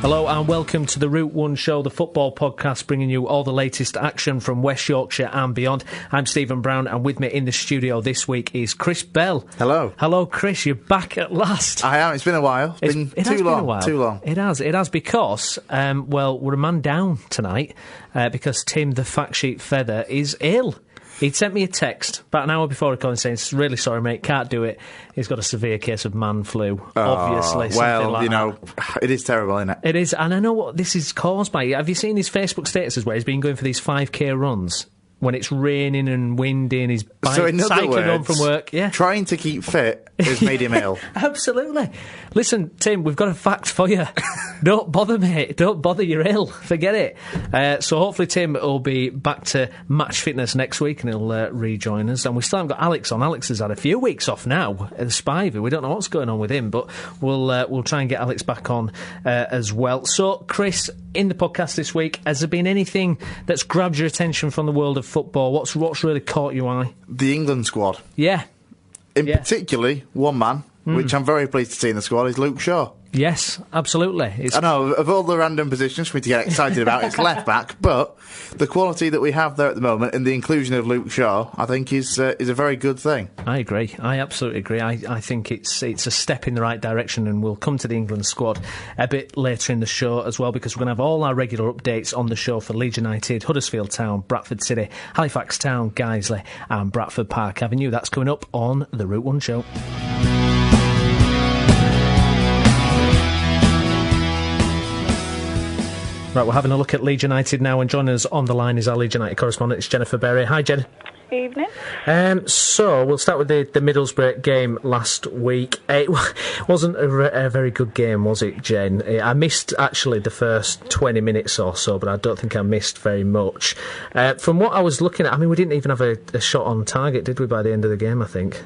Hello and welcome to the Route 1 Show, the football podcast bringing you all the latest action from West Yorkshire and beyond. I'm Stephen Brown and with me in the studio this week is Chris Bell. Hello. Hello Chris, you're back at last. I am, it's been a while. It has been a while. Too long. It has because, we're a man down tonight because Tim the Fact Sheet Feather is ill. He'd sent me a text about an hour before recording saying, really sorry mate, can't do it. He's got a severe case of man flu, obviously. Well, like it is terrible, isn't it? It is, and I know what this is caused by. Have you seen his Facebook statuses where he's been going for these 5k runs when it's raining and windy and he's cycling home from work? Yeah. Trying to keep fit has made him ill. Absolutely. Listen, Tim, we've got a fact for you. Don't bother, mate. Don't bother, you're ill. Forget it. So hopefully Tim will be back to match fitness next week and he'll rejoin us. And we still haven't got Alex on. Alex has had a few weeks off now at the Spivey. We don't know what's going on with him, but we'll try and get Alex back on as well. So, Chris, in the podcast this week, has there been anything that's grabbed your attention from the world of football? What's really caught your eye? The England squad. Yeah. Particularly one man, which I'm very pleased to see in the squad, is Luke Shaw. Yes, absolutely. I know, of all the random positions for me to get excited about, it's left back, but the quality that we have there at the moment and the inclusion of Luke Shaw, I think, is a very good thing. I agree. I absolutely agree. I think it's a step in the right direction, and we'll come to the England squad a bit later in the show as well, because we're going to have all our regular updates on the show for Leeds United, Huddersfield Town, Bradford City, Halifax Town, Guiseley and Bradford Park Avenue. That's coming up on the Route 1 Show. Right, we're having a look at Leeds United now, and joining us on the line is our Leeds United correspondent, it's Jennifer Berry. Hi, Jen. Evening. So, we'll start with the Middlesbrough game last week. It wasn't a very good game, was it, Jen? I missed, actually, the first 20 minutes or so, but I don't think I missed very much. From what I was looking at, I mean, we didn't even have a shot on target, did we, by the end of the game, I think?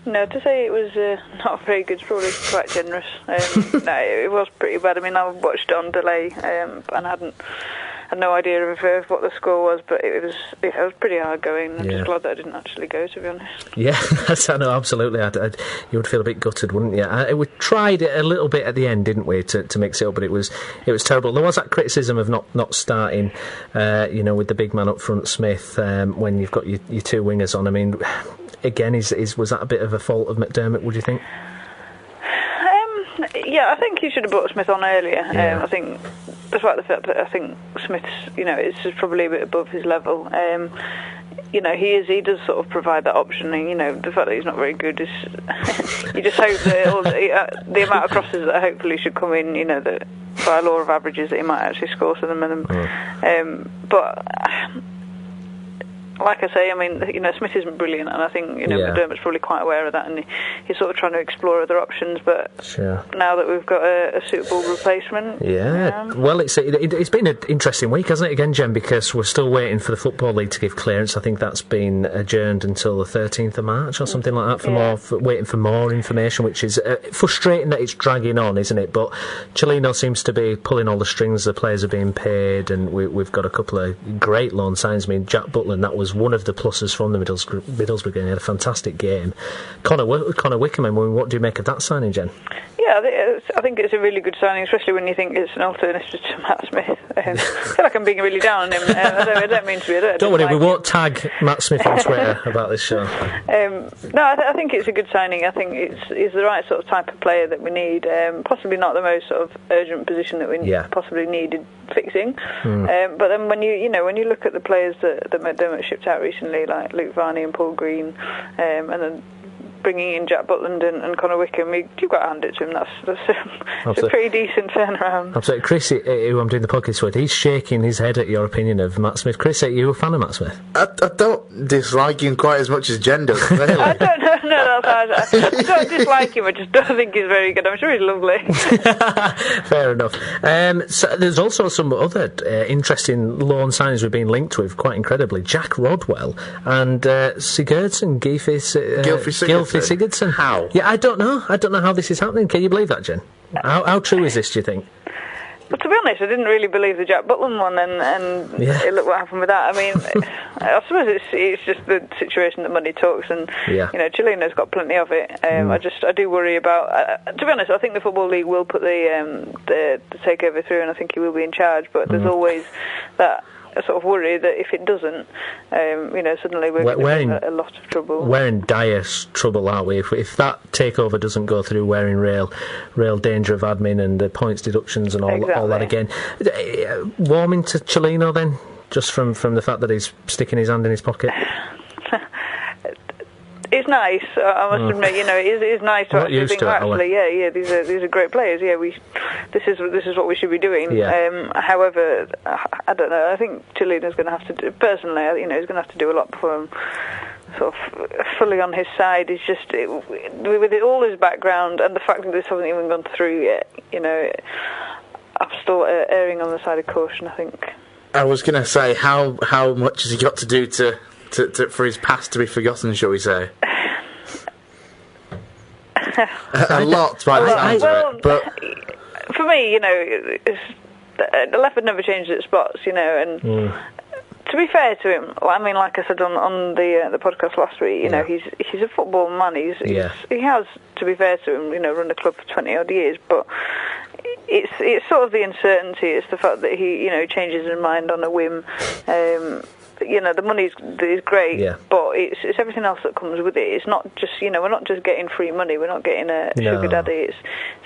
No, to say it was not very good is probably quite generous. No, it was pretty bad. I mean, I watched it on delay and I had no idea of what the score was, but it was pretty hard going. I'm just glad that I didn't actually go, to be honest. Yeah, I know, absolutely. You would feel a bit gutted, wouldn't you? We tried it a little bit at the end, didn't we, to mix it up, but it was terrible. There was that criticism of not starting, with the big man up front, Smith, when you've got your two wingers on. I mean, again, was that a bit of a fault of McDermott, would you think? Yeah, I think he should have brought Smith on earlier. Yeah. I think, despite the fact that I think Smith's, it's just probably a bit above his level. He does sort of provide that option. And, the fact that he's not very good is, you just hope that the amount of crosses that hopefully should come in, that by law of averages that he might actually score some of them. But like I say, I mean, Smith isn't brilliant, and I think, McDermott's probably quite aware of that, and he's sort of trying to explore other options, but now that we've got a suitable replacement... Well, it's been an interesting week, hasn't it, again, Jen, because we're still waiting for the Football League to give clearance. I think that's been adjourned until the 13th of March or something like that, waiting for more information, which is frustrating that it's dragging on, isn't it? But Cellino seems to be pulling all the strings, the players are being paid, and we've got a couple of great loan signs. I mean, Jack Butland, that was one of the pluses from the Middlesbrough game. He had a fantastic game. Connor Wickham, I mean, what do you make of that signing, Jen? Yeah, I think it's a really good signing, especially when you think it's an alternative to Matt Smith. I feel like I'm being really down on him. I don't mean to be. Don't worry, we won't tag Matt Smith on Twitter about this show. No, I think it's a good signing. I think it's the right sort of type of player that we need. Possibly not the most sort of urgent position that we possibly needed fixing. But then when you look at the players that McDermott shipped out recently, like Luke Varney and Paul Green, and then bringing in Jack Butland and Connor Wickham, you've got to hand it to him. That's a pretty decent turnaround. Absolutely. Chris, who I'm doing the podcast with, he's shaking his head at your opinion of Matt Smith. Chris, are you a fan of Matt Smith? I don't dislike him quite as much as Jen does, really. I don't know. No, I don't dislike him. I just don't think he's very good. I'm sure he's lovely. Fair enough. So there's also some other interesting loan signings we've been linked with, quite incredibly. Jack Rodwell and Sigurdsson, Gylfi Sigurdsson. How? Yeah, I don't know how this is happening. Can you believe that, Jen? How true is this, do you think? But to be honest, I didn't really believe the Jack Butland one, and look what happened with that. I mean, I suppose it's just the situation that money talks, and Cellino's got plenty of it. I do worry about. To be honest, I think the Football League will put the takeover through, and I think he will be in charge. But there's always that sort of worry that if it doesn't, suddenly we're in a lot of trouble. We're in dire trouble, aren't we? If that takeover doesn't go through, we're in real danger of admin and the points deductions and all that again. Warming to Cellino then, just from the fact that he's sticking his hand in his pocket. It's nice. I must admit, it is nice to actually think. These are great players. Yeah, this is what we should be doing. Yeah. However, I don't know. I think Cellino's going to have to do. Personally, he's going to have to do a lot before I'm sort of fully on his side. It's just with all his background and the fact that this hasn't even gone through yet. I'm still erring on the side of caution, I think. I was going to say, how much has he got to do to for his past to be forgotten, shall we say? A lot by the sounds of it. But for me, the leopard never changes its spots, and to be fair to him, I mean, like I said on the podcast last week, he's a football man. He has, to be fair to him, run the club for 20 odd years, but it's sort of the uncertainty. It's the fact that he changes his mind on a whim. The money is great, but it's everything else that comes with it. It's not just, we're not just getting free money. We're not getting a sugar daddy. It's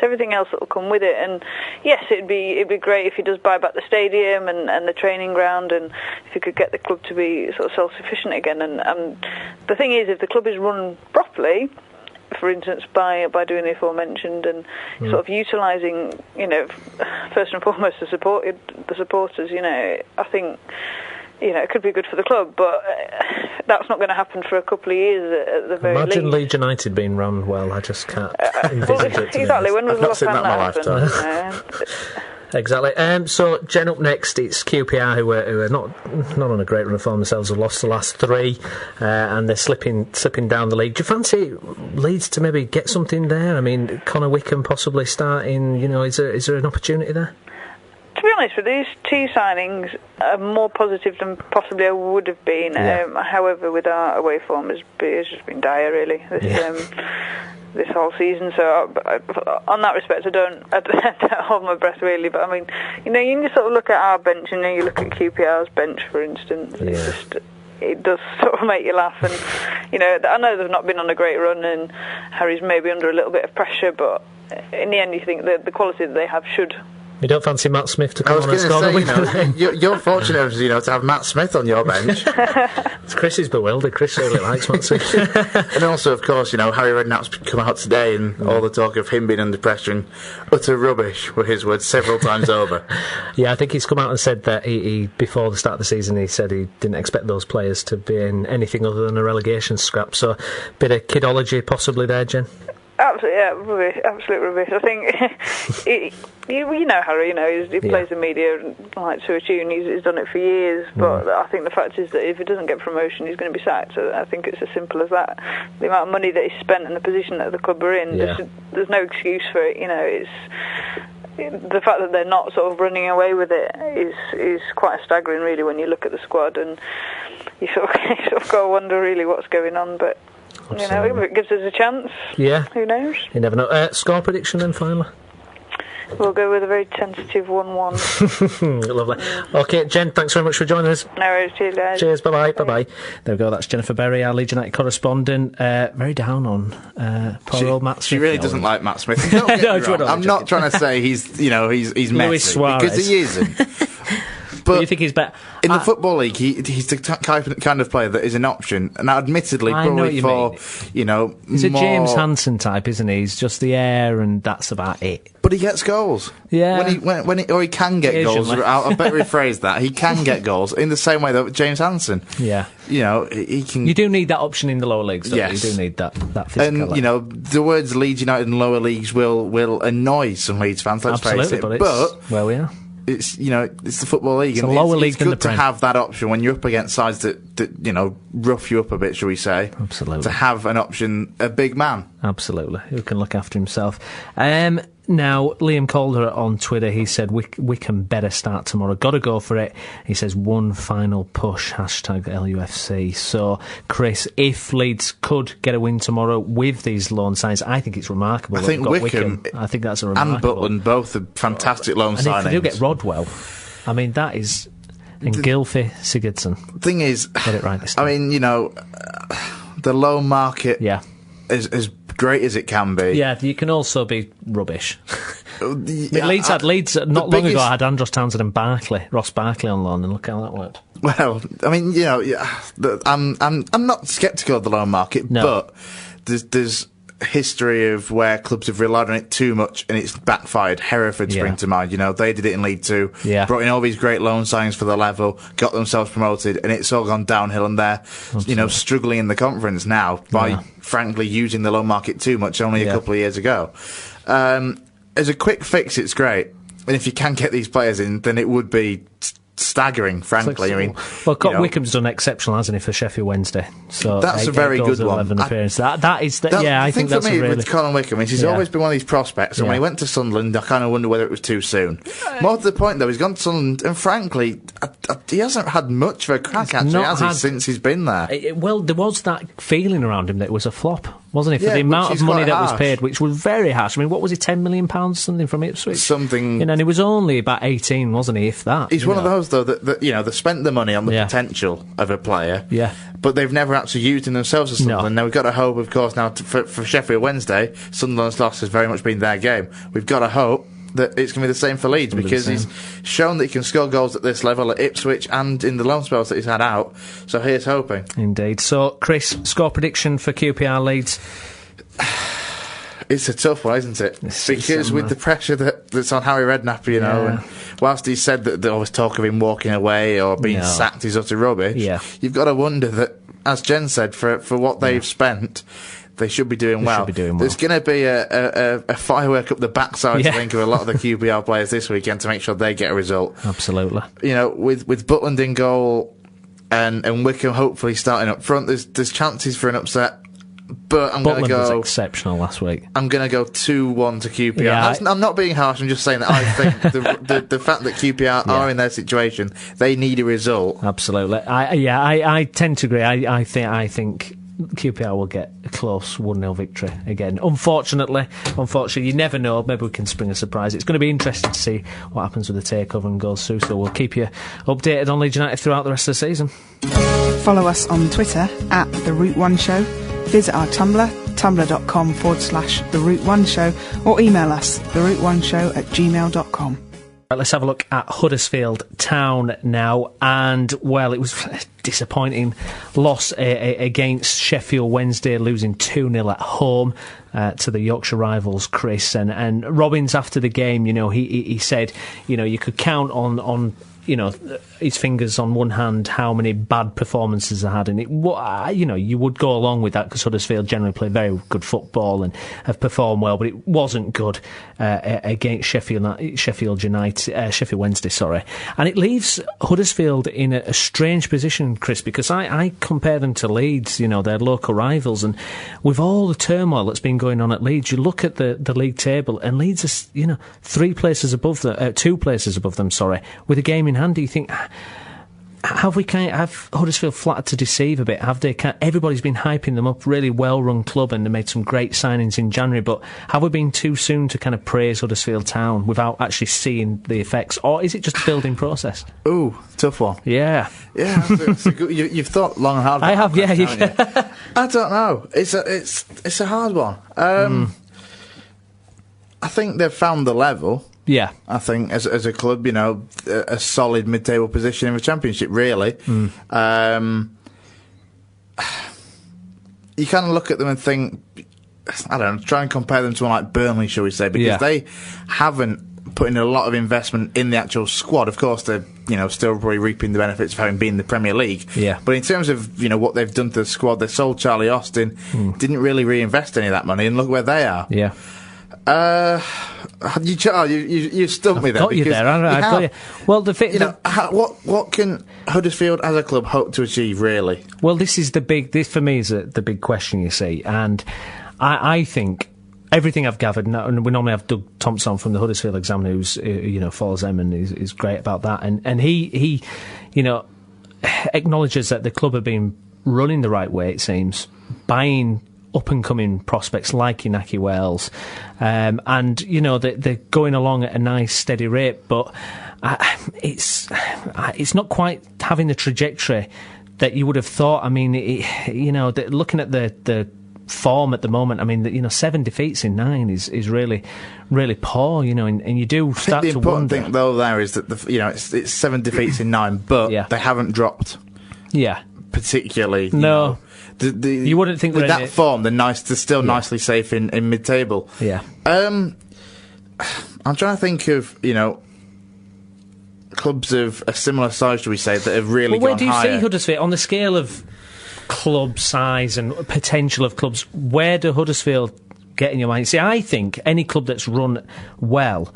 everything else that will come with it. And yes, it'd be great if he does buy back the stadium and the training ground, and if he could get the club to be sort of self-sufficient again. And the thing is, if the club is run properly, for instance, by doing the aforementioned and sort of utilising, first and foremost the supporters, I think. It could be good for the club, but that's not going to happen for a couple of years at the very least. Imagine Leeds United being run well. I just can't envisage it. Exactly. When was the last time that happened? Exactly. So, Jen, up next, it's QPR who are not on a great run of form themselves. Have lost the last three, and they're slipping down the league. Do you fancy Leeds to maybe get something there? I mean, Connor Wickham possibly starting. Is there an opportunity there? To be honest, with these two signings, I'm more positive than possibly I would have been. However, with our away form, it's just been dire, really, this whole season. So, on that respect, I don't hold my breath, really. But I mean, you sort of look at our bench, and you look at QPR's bench, for instance. It does sort of make you laugh, and I know they've not been on a great run, and Harry's maybe under a little bit of pressure, but in the end, you think that the quality that they have should. You don't fancy Matt Smith to come on and score the winner? You're fortunate, to have Matt Smith on your bench. Chris is bewildered. Chris really likes Matt Smith. And also, of course, Harry Redknapp's come out today, and all the talk of him being under pressure and utter rubbish were his words several times over. Yeah, I think he's come out and said that he before the start of the season, he said he didn't expect those players to be in anything other than a relegation scrap. So, a bit of kidology possibly there, Jen. Absolutely, rubbish. Absolute rubbish. I think Harry. He plays the media like to a tune. He's done it for years. But I think the fact is that if he doesn't get promotion, he's going to be sacked. So I think it's as simple as that. The amount of money that he's spent and the position that the club are in, there's no excuse for it. It's the fact that they're not sort of running away with it is quite staggering, really, when you look at the squad, and you sort of got to wonder really what's going on, but. If it gives us a chance. Yeah. Who knows? You never know. Score prediction then, finally? We'll go with a very tentative 1-1. Lovely. OK, Jen, thanks very much for joining us. No worries, cheers, guys. Cheers, bye-bye, bye-bye. There we go, that's Jennifer Berry, our Leeds United correspondent. Very down on poor old Matt Smith. She really doesn't like Matt Smith. I'm not trying to say he's messy, because he isn't. But you think he's better? In the Football League, he's the kind of player that is an option. And admittedly, probably for, he's a James Hansen type, isn't he? He's just the air and that's about it. But he gets goals. Yeah. He can get goals. I'll better rephrase that. He can get goals in the same way that James Hansen. Yeah. He can. You do need that option in the lower leagues, don't you? You do need that physical. And, the words Leeds United and lower leagues will annoy some Leeds fans, let's face it. But where we are. It's it's the Football League. It's a lower league than the Prem. It's good to have that option when you're up against sides that rough you up a bit, shall we say? Absolutely. To have an option, a big man. Absolutely, who can look after himself. Now, Liam Calder on Twitter, he said, Wickham better start tomorrow. Got to go for it. He says, one final push, #LUFC. So, Chris, if Leeds could get a win tomorrow with these loan signings, I think it's remarkable. I think Wickham, I think that's a remarkable. and Butland, both are fantastic loan signings. And if they do get Rodwell, I mean, that is... And Gylfi Sigurdsson. Thing is... Get it right this time. I mean, the loan market is as great as it can be. Yeah, you can also be rubbish. Leeds not long ago had Andros Townsend and Ross Barkley on loan, and look how that worked. Well, I mean, I'm not sceptical of the loan market, but there's history of where clubs have relied on it too much and it's backfired. Hereford spring to mind. They did it in League Two. Yeah. Brought in all these great loan signings for the level, got themselves promoted, and it's all gone downhill. And they're, struggling in the conference now by, frankly, using the loan market too much only a couple of years ago. As a quick fix, it's great. And if you can get these players in, then it would be staggering, frankly. I mean, Wickham's done exceptional, hasn't he, for Sheffield Wednesday? So that's a very good one. 11 appearance. That is, I think that's for me, really... with Colin Wickham, he's always been one of these prospects, and when he went to Sunderland, I kind of wonder whether it was too soon. More to the point, though, he's gone to Sunderland, and frankly, he hasn't had much of a crack, since he's been there. There was that feeling around him that it was a flop, wasn't it? For the amount of money that was paid, which was very harsh. I mean, what was it, £10 million, something from Ipswich? Something. And he was only about 18, wasn't he, if that? He's one of those, though, that they spent the money on the potential of a player, but they've never actually used him themselves as Sunderland. Now, we've got to hope, of course, now for Sheffield Wednesday, Sunderland's loss has very much been their game. We've got to hope that it's going to be the same for Leeds, because he's shown that he can score goals at this level at Ipswich and in the loan spells that he's had out, so here's hoping. Indeed. So, Chris, score prediction for QPR Leeds? It's a tough one, isn't it? Because with the pressure that's on Harry Redknapp, and whilst he said that there was talk of him walking away or being sacked is utter rubbish, you've got to wonder that, as Jen said, for what they've spent, they should be doing well. There's going to be a firework up the backside, I think, of a lot of the QPR players this weekend to make sure they get a result. Absolutely. With Butland in goal and Wickham hopefully starting up front, there's chances for an upset. But I'm going to go... was exceptional last week. I'm going to go 2-1 to QPR. I'm not being harsh, I'm just saying that I think the fact that QPR are in their situation, they need a result. Absolutely. I tend to agree. I think QPR will get a close 1-0 victory again. Unfortunately, you never know. Maybe we can spring a surprise. It's going to be interesting to see what happens with the takeover and goals through, so we'll keep you updated on Leeds United throughout the rest of the season. Follow us on Twitter at The Route One Show. Visit our Tumblr, tumblr.com/The Route One Show, or email us, theroute1show@gmail.com. Let's have a look at Huddersfield Town now, and well, it was a disappointing loss against Sheffield Wednesday, losing 2-0 at home to the Yorkshire rivals, Chris. And Robbins, after the game, he said, you could count on his fingers on one hand how many bad performances I had, and you would go along with that because Huddersfield generally play very good football and have performed well, but it wasn't good against Sheffield Wednesday, and it leaves Huddersfield in a strange position, Chris, because I compare them to Leeds, their local rivals, and with all the turmoil that's been going on at Leeds, you look at the league table, and Leeds are 2 places above them, with a game in hand. Do you think have Huddersfield flattered to deceive a bit? Everybody's been hyping them up, really well-run club, and they made some great signings in January, but have we been too soon to kind of praise Huddersfield Town without actually seeing the effects, or is it just a building process? Ooh, tough one. Yeah. You've thought long and hard about I have, that, you? I don't know. It's a hard one. I think they've found the level. Yeah. I think as a club, a solid mid-table position in the Championship, really. You kind of look at them and think, I don't know, try and compare them to one like Burnley, shall we say, because they haven't put in a lot of investment in the actual squad. Of course, they're still probably reaping the benefits of having been in the Premier League. Yeah. But in terms of what they've done to the squad, they sold Charlie Austin, didn't really reinvest any of that money, and look where they are. Yeah. You stumped me there. Got you there. I've got you. Well, what can Huddersfield as a club hope to achieve, really? Well, this for me is the big question, you see, and I think everything I've gathered, and we normally have Doug Thompson from the Huddersfield Examiner, who's follows them and is great about that, and he acknowledges that the club have been running the right way. It seems buying up-and-coming prospects like Inaki Wells, and they're going along at a nice steady rate, but it's not quite having the trajectory that you would have thought. I mean, looking at the form at the moment, I mean, 7 defeats in 9 is really, really poor, and you do start to wonder. The important thing, though, there is that it's 7 defeats in 9, but they haven't dropped. Yeah. Particularly. No. You wouldn't think with that form, they're still nicely safe in mid-table. Yeah. I'm trying to think of clubs of a similar size, should we say, that have really gone higher. Where do you see Huddersfield on the scale of club size and potential of clubs? Where do Huddersfield get in your mind? See, I think any club that's run well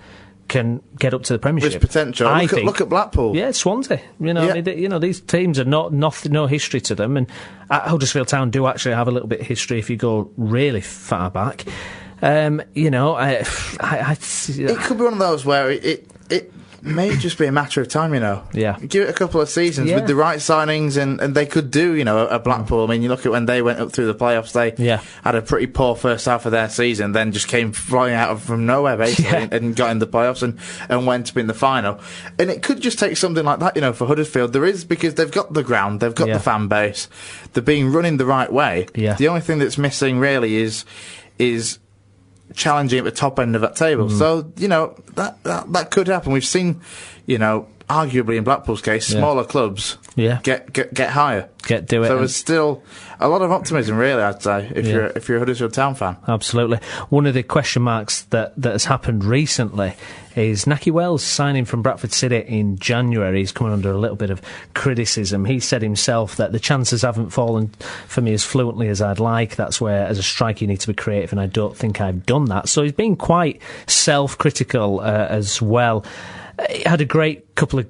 can get up to the Premiership. With potential. Look at Blackpool. Yeah, Swansea. These teams are no history to them, and Huddersfield Town do actually have a little bit of history if you go really far back. It could be one of those where it may just be a matter of time, Yeah. Give it a couple of seasons with the right signings, and they could do, a Blackpool. I mean, you look at when they went up through the playoffs, they had a pretty poor first half of their season, then just came flying out from nowhere, basically, and got in the playoffs and went to be in the final. And it could just take something like that, for Huddersfield. There is, because they've got the ground, they've got the fan base, they're being running the right way. Yeah. The only thing that's missing, really, is challenging at the top end of that table. So, that could happen. We've seen, arguably in Blackpool's case, smaller clubs get higher. Do it. So there's still a lot of optimism, really, I'd say, if you're a Huddersfield Town fan. Absolutely. One of the question marks that has happened recently is Naki Wells signing from Bradford City in January. He's coming under a little bit of criticism. He said himself that the chances haven't fallen for me as fluently as I'd like. That's where, as a striker, you need to be creative, and I don't think I've done that. So he's been quite self-critical as well. He had a great couple of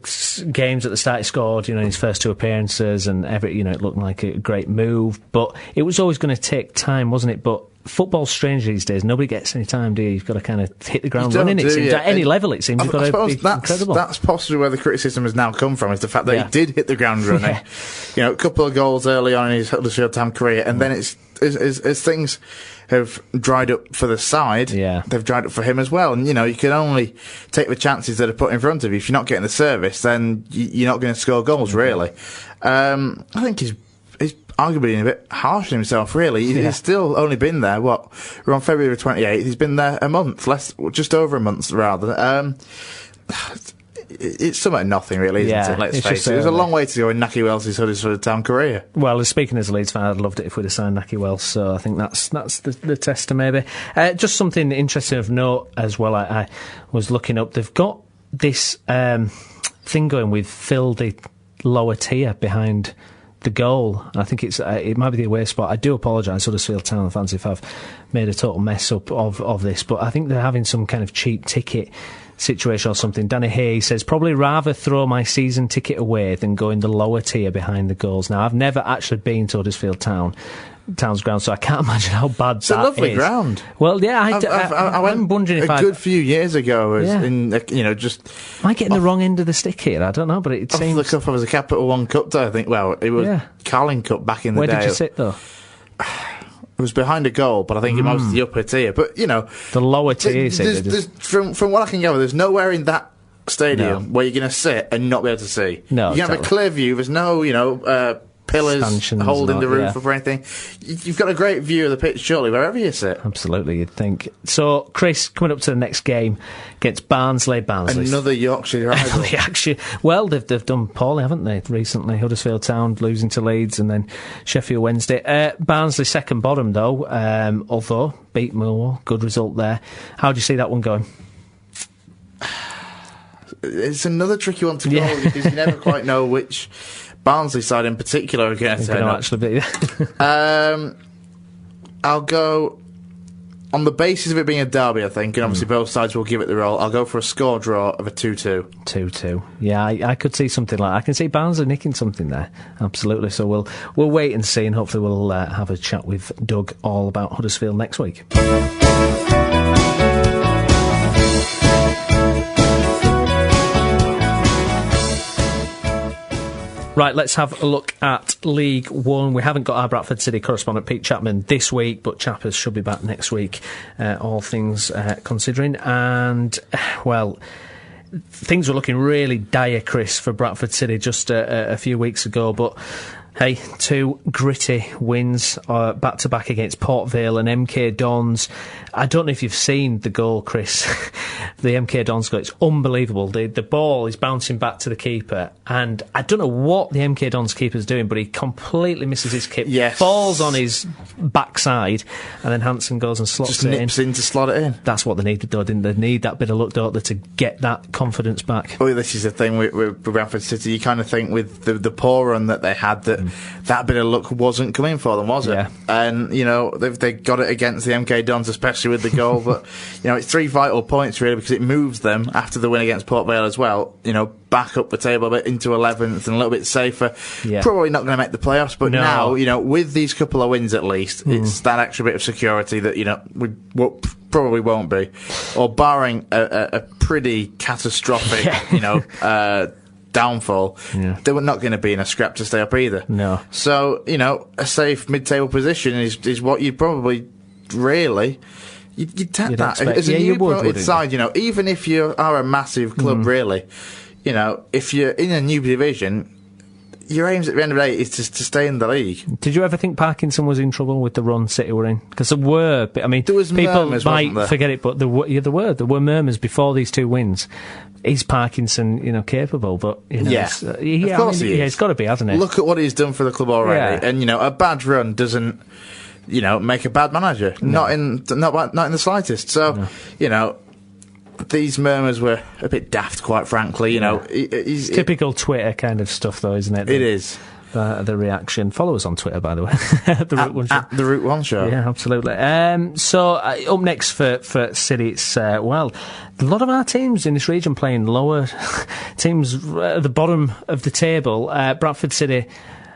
games at the start. He scored, in his first 2 appearances, and it looked like a great move. But it was always going to take time, wasn't it? But football's strange these days. Nobody gets any time, do you? You've got to kind of hit the ground running. It seems at any level. It seems you've got to be incredible. That's possibly where the criticism has now come from. Is the fact that he did hit the ground running. A couple of goals early on in his Huddersfield Town career, and then it's as things have dried up for the side, they've dried up for him as well. And, you can only take the chances that are put in front of you. If you're not getting the service, then you're not going to score goals, really. I think he's arguably a bit harsh on himself, really. He's still only been there, we're on February 28th, he's been there a month, just over a month, rather. It's somewhat nothing, really, isn't it? Let's face it. There's a long way to go in Naki Wells' Huddersfield Town career. Well, speaking as a Leeds fan, I'd loved it if we'd have signed Naki Wells, so I think that's the tester, maybe. Just something interesting of note as well, I was looking up. They've got this thing going with fill the lower tier behind the goal. I think it might be the away spot. I do apologise, Huddersfield Town fans, if I've made a total mess up of this, but I think they're having some kind of cheap ticket situation or something. Danny Hay says, probably rather throw my season ticket away than go in the lower tier behind the goals. Now, I've never actually been to Huddersfield Town's ground, so I can't imagine how bad it's a lovely ground. Well, yeah, I'm wondering if a good few years ago, just... Am I getting the wrong end of the stick here? I don't know, but it seems... Off the cup, I was a Capital One Cup day, I think. Well, it was Carling Cup back in the day. Where did you sit, though? It was behind a goal, but I think it was the upper tier. But, the lower tier, from what I can gather, there's nowhere in that stadium where you're going to sit and not be able to see. No, you have a clear view. There's no, pillars holding the roof up or anything. You've got a great view of the pitch, surely, wherever you sit. Absolutely, you'd think. So, Chris, coming up to the next game against Barnsley. Another Yorkshire rival. Well, they've done poorly, haven't they, recently? Huddersfield Town losing to Leeds and then Sheffield Wednesday. Barnsley second bottom, though, although beat Millwall. Good result there. How do you see that one going? It's another tricky one to go because you never quite know which Barnsley side in particular are going to turn up. Actually be. I'll go on the basis of it being a derby, I think, and obviously both sides will give it the roll. I'll go for a score draw of a 2-2. 2-2. Yeah, I could see something like that. I can see Barnsley nicking something there. Absolutely. So we'll wait and see, and hopefully we'll have a chat with Doug all about Huddersfield next week. Right, let's have a look at League One. We haven't got our Bradford City correspondent Pete Chapman this week, but Chappers should be back next week, all things considering. And, well, things were looking really dire, Chris, for Bradford City just a few weeks ago, but hey, 2 gritty wins back-to-back against Port Vale and MK Dons. I don't know if you've seen the goal, Chris. The MK Dons goal, it's unbelievable. The ball is bouncing back to the keeper, and I don't know what the MK Dons keeper's doing, but he completely misses his kick, falls on his backside, and then Hansen goes and slots it in. Just nips in to slot it in. That's what they needed, though, didn't they? They need that bit of luck, don't they, to get that confidence back. Well, this is the thing with Bradford City. You kind of think with the poor run that they had that bit of luck wasn't coming for them, was it? Yeah. And, you know, they got it against the MK Dons, especially with the goal. But, you know, it's 3 vital points, really, because it moves them, after the win against Port Vale as well, you know, back up the table a bit into 11th and a little bit safer. Yeah. Probably not going to make the playoffs, but now, you know, with these couple of wins at least, it's that extra bit of security that, you know, we probably won't be. Or barring a pretty catastrophic, you know, downfall, they were not going to be in a scrap to stay up either. No. So, you know, a safe mid-table position is what you'd probably really... You'd take that. As a new promoted side, you know, even if you are a massive club, really, you know, if you're in a new division, your aims at the end of the day is to stay in the league. Did you ever think Parkinson was in trouble with the run City were in? Because there were, I mean, there was people murmurs, might forget it, but there were murmurs before these 2 wins. Is Parkinson, you know, capable? But you know, of course he is. He's got to be, hasn't he? Look at what he's done for the club already, and you know, a bad run doesn't, you know, make a bad manager. No. Not in the slightest. So, you know, these murmurs were a bit daft, quite frankly. You know, he's typical Twitter kind of stuff, though, isn't it? It is. The reaction. Follow us on Twitter, by the way. At the Route 1 Show. Yeah, absolutely. So up next for City, it's a lot of our teams in this region playing lower teams at the bottom of the table. Bradford City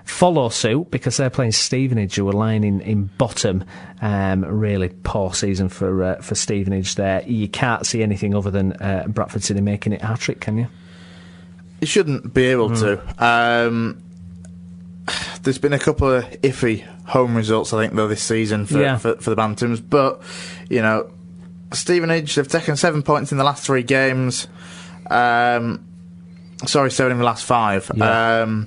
follow suit because they're playing Stevenage, who are lying in bottom. Really poor season for Stevenage there. You can't see anything other than Bradford City making it hat-trick, can you? You shouldn't be able to. There's been a couple of iffy home results, I think, though, this season for the Bantams. But, you know, Stevenage, they've taken 7 points in the last 3 games. 7 in the last 5. Yeah.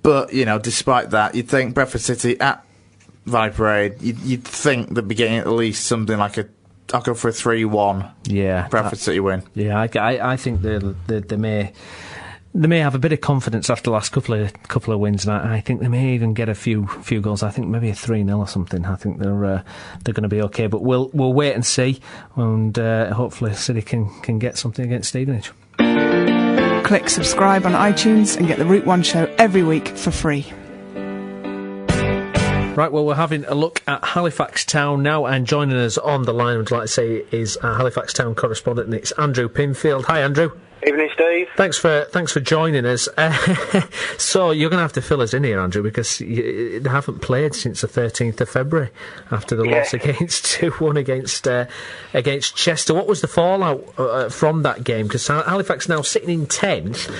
But, you know, despite that, you'd think Bradford City at Valley Parade, you'd think they'd be getting at least something like I'll go for a 3-1 Bradford City win. Yeah, I think they may have a bit of confidence after the last couple of wins, and I think they may even get a few goals. I think maybe a 3-0 or something. I think they're going to be okay, but we'll wait and see, and hopefully City can get something against Stevenage. Click subscribe on iTunes and get the Route 1 Show every week for free. Right, well, we're having a look at Halifax Town now, and joining us on the line, I'd like to say, is our Halifax Town correspondent, and it's Andrew Pinfield. Hi, Andrew. Evening, Steve. Thanks for joining us. So you're going to have to fill us in here, Andrew, because they haven't played since the 13th of February after the loss against 2-1 against Chester. What was the fallout from that game? Because Halifax now sitting in 10th.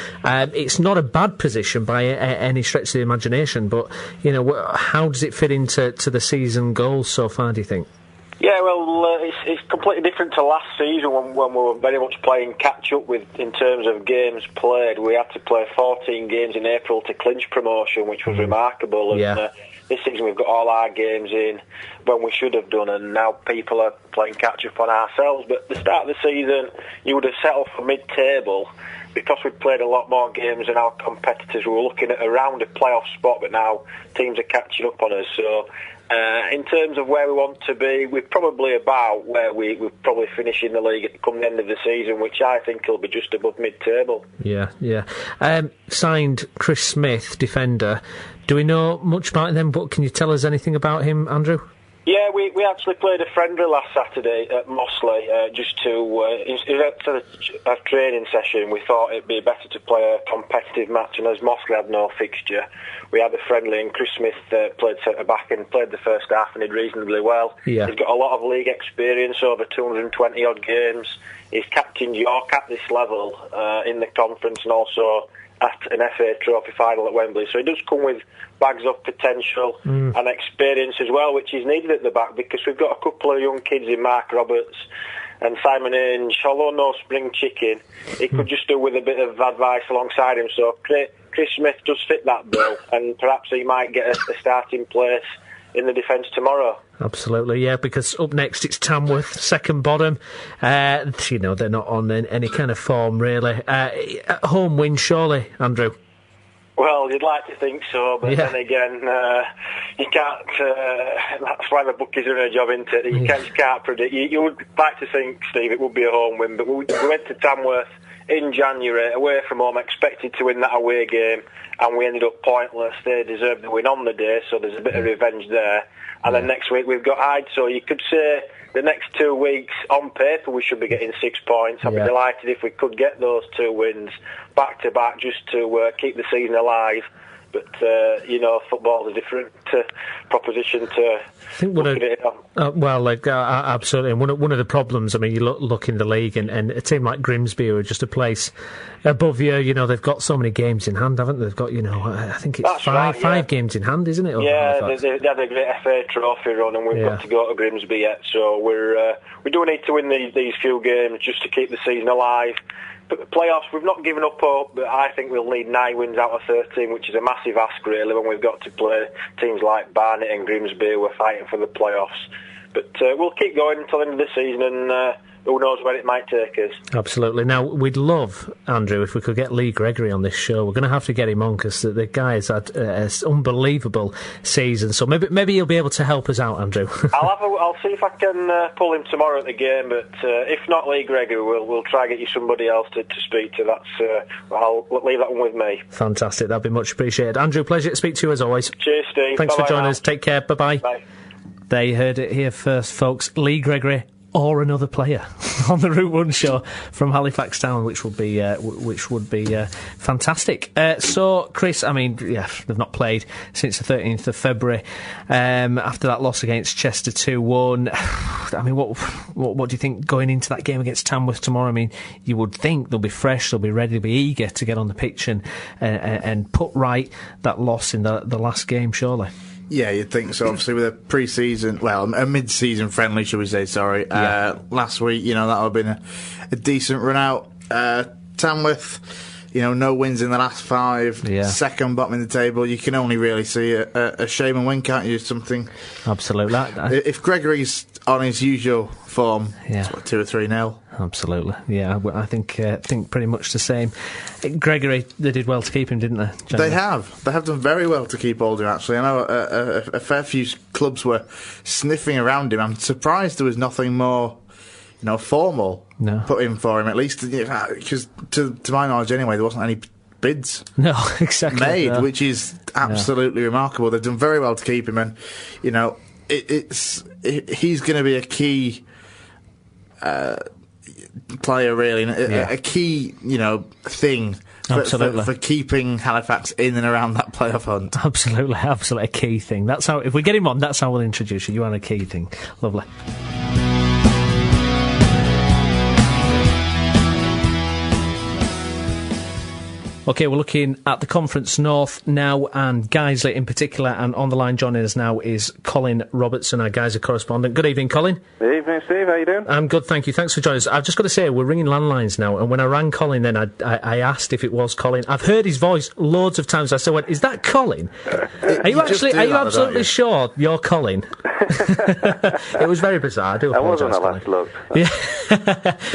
It's not a bad position by any stretch of the imagination, but you know, how does it fit into the season goals so far, do you think? Yeah, well, it's completely different to last season when we were very much playing catch-up with in terms of games played. We had to play 14 games in April to clinch promotion, which was remarkable. And this season we've got all our games in when we should have done, and now people are playing catch-up on ourselves. But at the start of the season, you would have settled for mid-table. Because we'd played a lot more games than our competitors, we were looking at around a playoff spot, but now teams are catching up on us. So in terms of where we want to be, we're probably about where we'll probably finish in the league come the end of the season, which I think will be just above mid-table. Yeah. Signed Chris Smith, defender. Do we know much about him, but can you tell us anything about him, Andrew? Yeah, we actually played a friendly last Saturday at Mossley, just to a training session. We thought it'd be better to play a competitive match, and as Mossley had no fixture, we had a friendly, and Chris Smith played centre-back and played the first half and did reasonably well. Yeah. He's got a lot of league experience, over 220-odd games. He's captained York at this level in the conference, and also at an FA Trophy final at Wembley. So he does come with bags of potential and experience as well, which is needed at the back, because we've got a couple of young kids in Mark Roberts and Simon Ainge. Although no spring chicken, he could just do with a bit of advice alongside him. So Chris Smith does fit that bill, and perhaps he might get a starting place in the defence tomorrow. Absolutely, yeah, because up next it's Tamworth, second bottom. They're not on any kind of form, really. At home win, surely, Andrew? Well, you'd like to think so, but then again, you can't. That's why the bookies are in a job, isn't it? You can't predict. You would like to think, Steve, it would be a home win, but we went to Tamworth in January, away from home, expected to win that away game, and we ended up pointless. They deserved the win on the day, so there's a bit of revenge there. And then next week we've got Hyde, so you could say the next 2 weeks, on paper, we should be getting 6 points. I'd be delighted if we could get those 2 wins back-to-back just to keep the season alive. But, football's a different proposition to looking at it on. Absolutely. And one of the problems, I mean, you look in the league, and a team like Grimsby, who are just a place above you, they've got so many games in hand, haven't they? They've got, I think it's five games in hand, isn't it? Yeah, they had a great FA Trophy run, and we've got to go to Grimsby yet. So we do need to win these few games just to keep the season alive. But the playoffs, we've not given up hope, but I think we'll need 9 wins out of 13, which is a massive ask, really, when we've got to play teams like Barnet and Grimsby who are fighting for the playoffs. But we'll keep going until the end of the season, and who knows where it might take us. Absolutely. Now, we'd love, Andrew, if we could get Lee Gregory on this show. We're going to have to get him on, because the guy's had an unbelievable season. So maybe he'll be able to help us out, Andrew. I'll see if I can pull him tomorrow at the game, but if not Lee Gregory, we'll try and get you somebody else to speak to. I'll leave that one with me. Fantastic. That'd be much appreciated. Andrew, pleasure to speak to you as always. Cheers, Steve. Thanks Bye-bye for joining now. us. Take care. Bye-bye. Bye. They heard it here first, folks. Lee Gregory or another player on the Route 1 show from Halifax Town, which would be fantastic. So, Chris, I mean, they've not played since the 13th of February after that loss against Chester 2-1. I mean, what do you think going into that game against Tamworth tomorrow? I mean, you would think they'll be fresh, they'll be ready, they'll be eager to get on the pitch and put right that loss in the last game, surely. Yeah, you'd think so. Obviously, with a mid-season friendly, should we say, last week, that would have been a decent run out. Tamworth, no wins in the last 5, second bottom in the table. You can only really see a shame and win, can't you? Something. Absolutely. If Gregory's on his usual form, it's 2 or 3-0. Absolutely, yeah. I think pretty much the same. Gregory, they did well to keep him, didn't they? Generally? They have done very well to keep hold of him, actually. I know a fair few clubs were sniffing around him. I'm surprised there was nothing more, formal put in for him, at least, because to my knowledge anyway, there wasn't any bids made, which is absolutely remarkable. They've done very well to keep him, and he's going to be a key player, really, a key thing for keeping Halifax in and around that playoff hunt. Absolutely a key thing. That's how, if we get him on, that's how we'll introduce you. You are a key thing. Lovely. OK, we're looking at the Conference North now, and Guiseley in particular, and on the line joining us now is Colin Robertson, our Guiseley correspondent. Good evening, Colin. Good evening, Steve. How you doing? I'm good, thank you. Thanks for joining us. I've just got to say, we're ringing landlines now, and when I rang Colin then, I asked if it was Colin. I've heard his voice loads of times. I said, is that Colin? Are you absolutely sure you're Colin? It was very bizarre. I do apologise, Colin. I wasn't at last look. Yeah.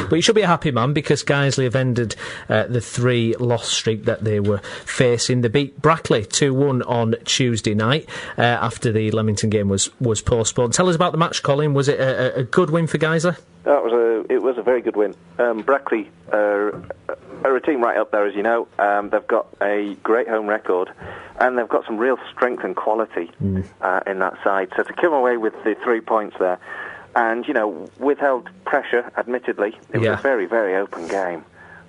But you should be a happy man, because Guiseley have ended the 3-loss streak that they were facing. They beat Brackley 2-1 on Tuesday night after the Leamington game was postponed. Tell us about the match, Colin. Was it a good win for Guiseley? It was a very good win. Brackley are a team right up there, as you know. They've got a great home record, and they've got some real strength and quality in that side. So to come away with the 3 points there, and withheld pressure, admittedly, it was a very, very open game,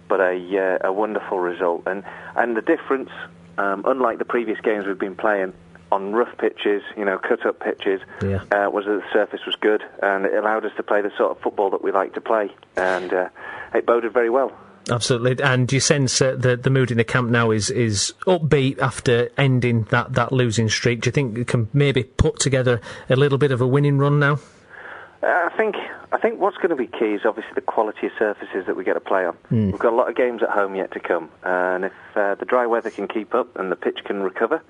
but a wonderful result. And the difference, unlike the previous games we've been playing on rough pitches, cut-up pitches, was that the surface was good, and it allowed us to play the sort of football that we like to play, and it boded very well. Absolutely. And do you sense the mood in the camp now is upbeat after ending that losing streak? Do you think it can maybe put together a little bit of a winning run now? I think what's going to be key is obviously the quality of surfaces that we get to play on. We've got a lot of games at home yet to come, and if the dry weather can keep up and the pitch can recover,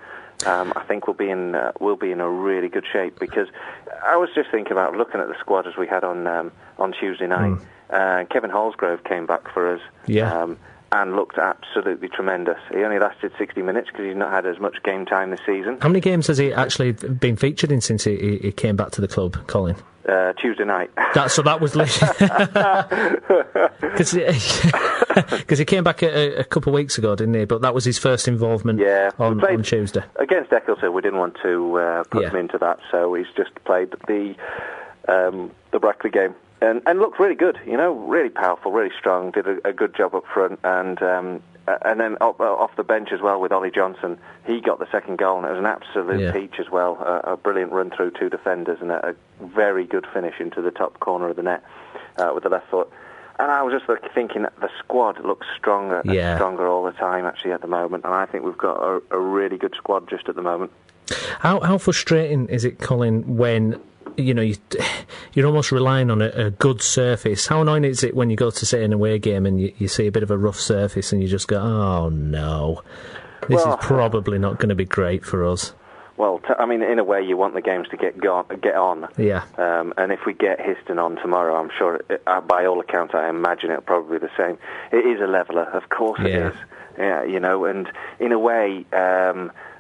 I think we'll be in a really good shape. Because I was just thinking about looking at the squad as we had on Tuesday night. Kevin Hallsgrove came back for us. And looked absolutely tremendous. He only lasted 60 minutes because he's not had as much game time this season. How many games has he actually been featured in since he came back to the club, Colin? Tuesday night. So that was because he came back a couple of weeks ago, didn't he? But that was his first involvement on Tuesday. Against Eccleston, we didn't want to put him into that, so he's just played the Brackley game. And looked really good, really powerful, really strong, did a good job up front, and then off the bench as well with Ollie Johnson. He got the second goal, and it was an absolute peach as well. A brilliant run through two defenders, and a very good finish into the top corner of the net with the left foot. And I was just thinking that the squad looks stronger and stronger all the time, actually, at the moment, and I think we've got a really good squad just at the moment. How frustrating is it, Colin, when you're almost relying on a good surface? How annoying is it when you go to say an away game and you see a bit of a rough surface and you just go, oh no, this is probably not going to be great for us? Well, in a way, you want the games to get on. Yeah. And if we get Histon on tomorrow, I'm sure, by all accounts, I imagine it'll probably be the same. It is a leveller, of course it is. Yeah, and in a way,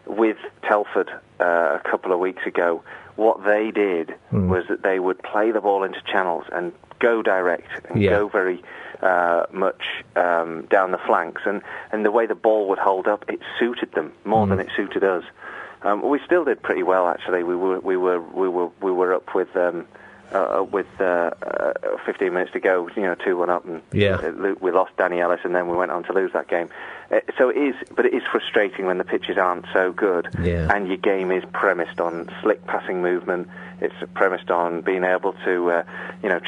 with Telford a couple of weeks ago, what they did was that they would play the ball into channels and go direct and go very much down the flanks, and the way the ball would hold up, it suited them more than it suited us. We still did pretty well, actually. We were up with 15 minutes to go, 2-1 up, and we lost Danny Ellis, and then we went on to lose that game. So it is frustrating when the pitches aren't so good, and your game is premised on slick passing movement. It's premised on being able to,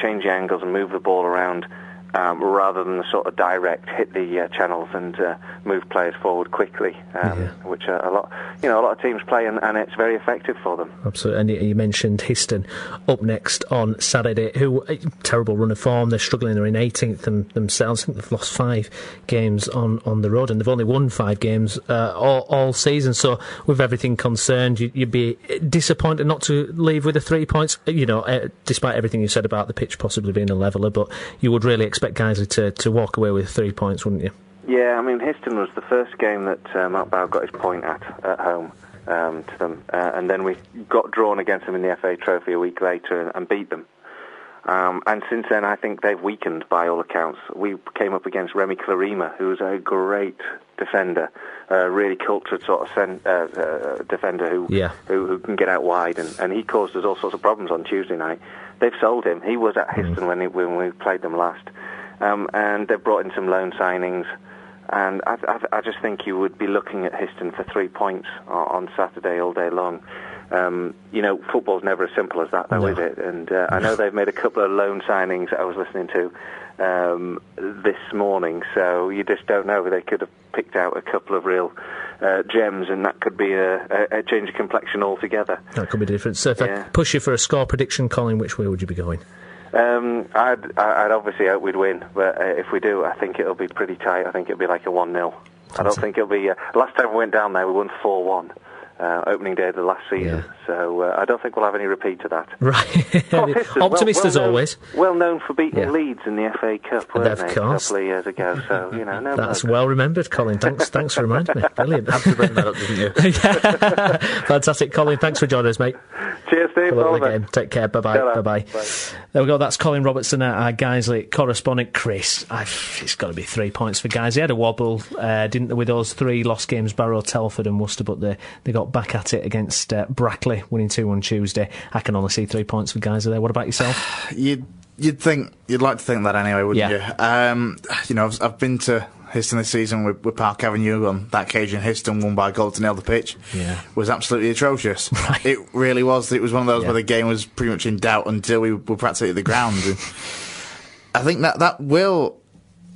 change the angles and move the ball around, rather than the sort of direct hit the channels and move players forward quickly, which a lot of teams play, and it's very effective for them. Absolutely. And you mentioned Histon up next on Saturday, who terrible run of form. They're struggling. They're in 18th themselves. I think they've lost 5 games on the road, and they've only won 5 games all season. So with everything concerned, you'd be disappointed not to leave with the 3 points. Despite everything you said about the pitch possibly being a leveller, but you would really expect Guiseley to walk away with 3 points, wouldn't you? Yeah, Histon was the first game that Mark Bow got his point at home to them, and then we got drawn against them in the FA Trophy a week later and beat them. And since then, I think they've weakened by all accounts. We came up against Remy Clarima, who's a great defender, a really cultured sort of defender who can get out wide, and he caused us all sorts of problems on Tuesday night. They've sold him. He was at Histon when we played them last. And they've brought in some loan signings. And I just think you would be looking at Histon for 3 points on Saturday all day long. Football's never as simple as that, though, is it? And I know they've made a couple of loan signings that I was listening to this morning, so you just don't know. They could have picked out a couple of real gems, and that could be a change of complexion altogether. That could be different. So if I push you for a score prediction, Colin, which way would you be going? I'd obviously hope we'd win, but if we do, I think it'll be pretty tight. I think it'll be like a 1-0. I don't think it'll be... last time we went down there, we won 4-1. Opening day of the last season, so I don't think we'll have any repeat of that. Right, optimist as always. Well known for beating Leeds in the FA Cup, weren't they, a couple of years ago? So that's well remembered, Colin. Thanks for reminding me. Brilliant. Had to bring that up, didn't you? Fantastic, Colin. Thanks for joining us, mate. Cheers, Steve. Again. Take care. Bye bye. There we go. That's Colin Robertson, our Guiseley correspondent. Chris, it's got to be 3 points for Guiseley. They had a wobble, didn't they, with those 3 lost games, Barrow, Telford and Worcester, but they got back at it against Brackley, winning 2-1 Tuesday. I can only see 3 points for Guiseley there. What about yourself? You'd like to think that anyway, wouldn't you? I've been to Histon this season with Park Avenue on that occasion. Histon won by a goal to nail the pitch. Was absolutely atrocious. Right. It really was. It was one of those where the game was pretty much in doubt until we were practically at the ground. And I think that will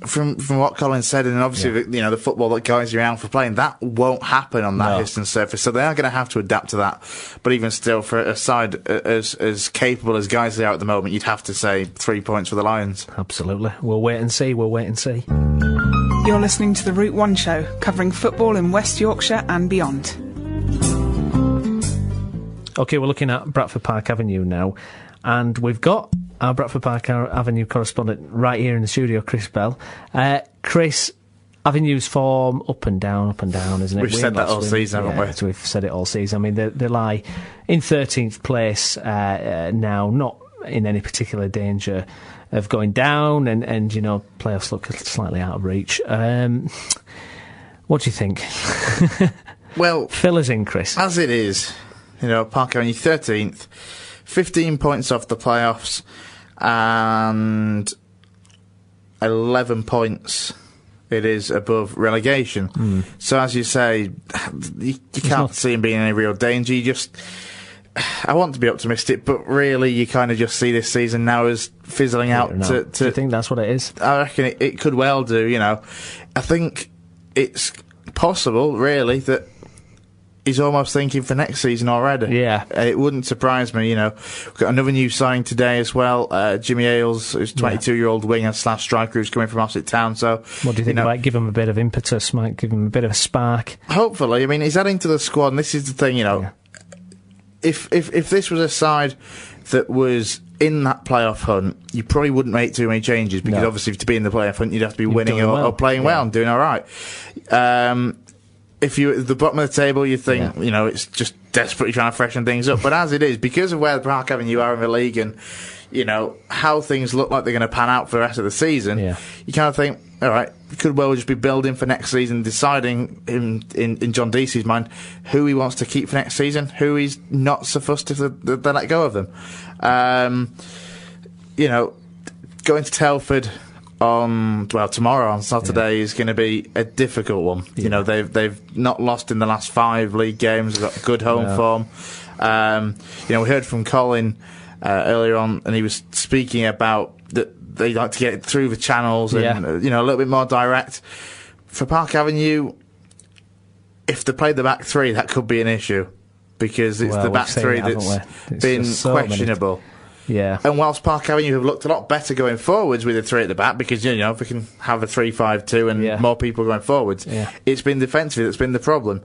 from what Colin said, and obviously the football that guys are out for playing, that won't happen on that distance surface. So they are going to have to adapt to that. But even still, for a side as capable as Guiseley are at the moment, you'd have to say 3 points for the Lions. Absolutely. We'll wait and see. You're listening to the Route 1 show, covering football in West Yorkshire and beyond. OK, we're looking at Bradford Park Avenue now, and we've got our Bradford Park Avenue correspondent right here in the studio, Chris Bell. Chris, Avenue's form up and down, isn't it? We've said that all season, haven't we? We've said it all season. I mean, they lie in 13th place now, not in any particular danger of going down, and playoffs look slightly out of reach. What do you think? Well, fill us in, Chris. As it is, Park Avenue 13th, 15 points off the playoffs, and 11 points it is above relegation. So as you say, you can't see him being in any real danger. I want to be optimistic, but really you kind of just see this season now as fizzling out. Do you think that's what it is? I reckon it could well do, I think it's possible, really, that he's almost thinking for next season already. Yeah. It wouldn't surprise me, We've got another new signing today as well. Jimmy Ailes, who's 22-year-old winger / striker who's coming from Huddersfield Town. So, what do you think? Might give him a bit of impetus, might give him a bit of a spark. Hopefully. I mean, he's adding to the squad, and this is the thing, If this was a side that was in that playoff hunt, you probably wouldn't make too many changes, because obviously to be in the playoff hunt, you'd have to be winning or playing well and doing all right. If you're at the bottom of the table, you think, it's just desperately trying to freshen things up. But as it is, because of where the Park Avenue are in the league and, how things look like they're going to pan out for the rest of the season, you kind of think, all right, could well just be building for next season, deciding in John Deasy's mind who he wants to keep for next season, who he's not so fussed if they let go of them. Going to Telford tomorrow on Saturday is going to be a difficult one. They've not lost in the last 5 league games. They've got good home form. We heard from Colin earlier on, and he was speaking about that they like to get it through the channels and a little bit more direct. For Park Avenue, if they play the back three, that could be an issue, because it's the back three that's been questionable. And whilst Park Avenue have looked a lot better going forwards with a 3 at the back, because if we can have a 3-5-2 and more people going forwards, it's been defensively that's been the problem.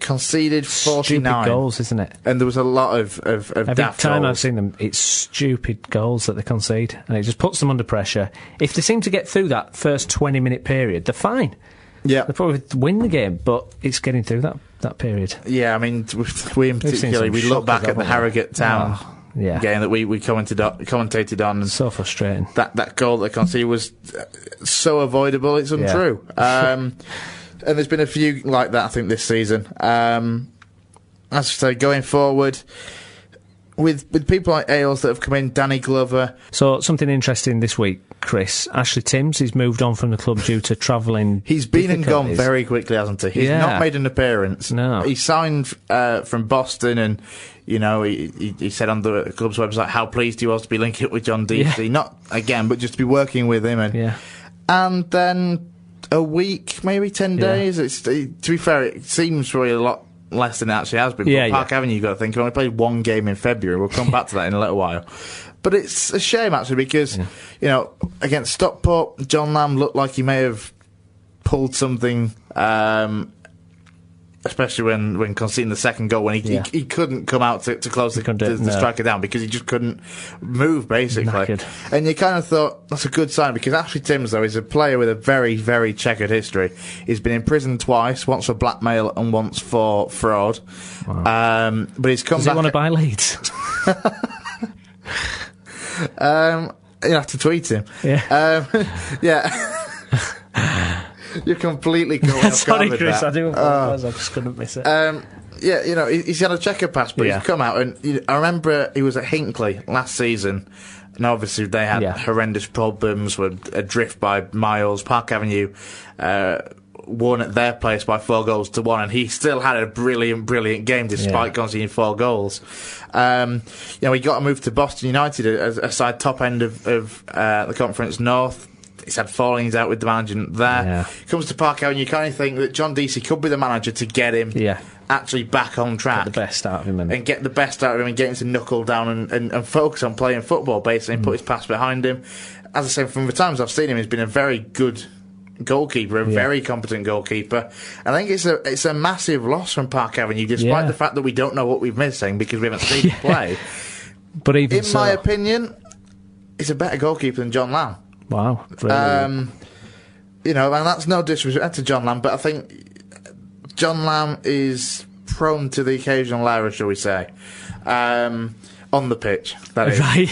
Conceded 49 stupid goals, isn't it? And there was a lot of every daft time goals. I've seen them, it's stupid goals that they concede, and it just puts them under pressure. If they seem to get through that first 20-minute period, they're fine. They probably win the game, but it's getting through that period. I mean, we in particular, we look back at the Harrogate Town game that we commentated on. And so frustrating. That goal that they conceded was so avoidable, it's untrue. And there's been a few like that, I think, this season. As I say, going forward, with people like Ailes that have come in, Danny Glover. So, something interesting this week, Chris. Ashley Timms, he's moved on from the club due to travelling. He's been and gone very quickly, hasn't he? He's not made an appearance. No. He signed from Boston, and, he said on the club's website how pleased he was to be linking up with John Deasy. Not again, but just to be working with him. And then a week, maybe 10 days. To be fair, it seems really a lot less than it actually has been. But Park Avenue, you've got to think, he only played 1 game in February. We'll come back to that in a little while. But it's a shame, actually, because, against Stockport, John Lamb looked like he may have pulled something, especially when conceding the second goal, when he couldn't come out to close the striker down, because he just couldn't move, basically. Knackered. And you kind of thought, that's a good sign, because Ashley Timms, though, is a player with a very, very checkered history. He's been in prison twice, once for blackmail and once for fraud. Wow. But he's come back... Does he want to buy Leeds? You have to tweet him. You're completely going off Sorry, with Chris, that. I do apologise, I just couldn't miss it. He's had a checker pass, but he's come out, and I remember he was at Hinckley last season, and obviously they had horrendous problems, were adrift by miles. Park Avenue won at their place by 4-1, and he still had a brilliant game despite conceding 4 goals. He got a move to Boston United, a side top end of the Conference North. He's had fallings out with the management there. Yeah. Comes to Park Avenue, you kind of think that John Deasy could be the manager to get him actually back on track. Get the best out of him. And get the best out of him and get him to knuckle down and focus on playing football, basically, and put his past behind him. As I said, from the times I've seen him, he's been a very good goalkeeper, a very competent goalkeeper. I think it's a massive loss from Park Avenue, despite the fact that we don't know what we're missing because we haven't seen him play. But even in my opinion, he's a better goalkeeper than John Lamb. Wow. Really? You know, and that's no disrespect to John Lamb, but I think John Lamb is prone to the occasional error, shall we say, on the pitch. That is. Right,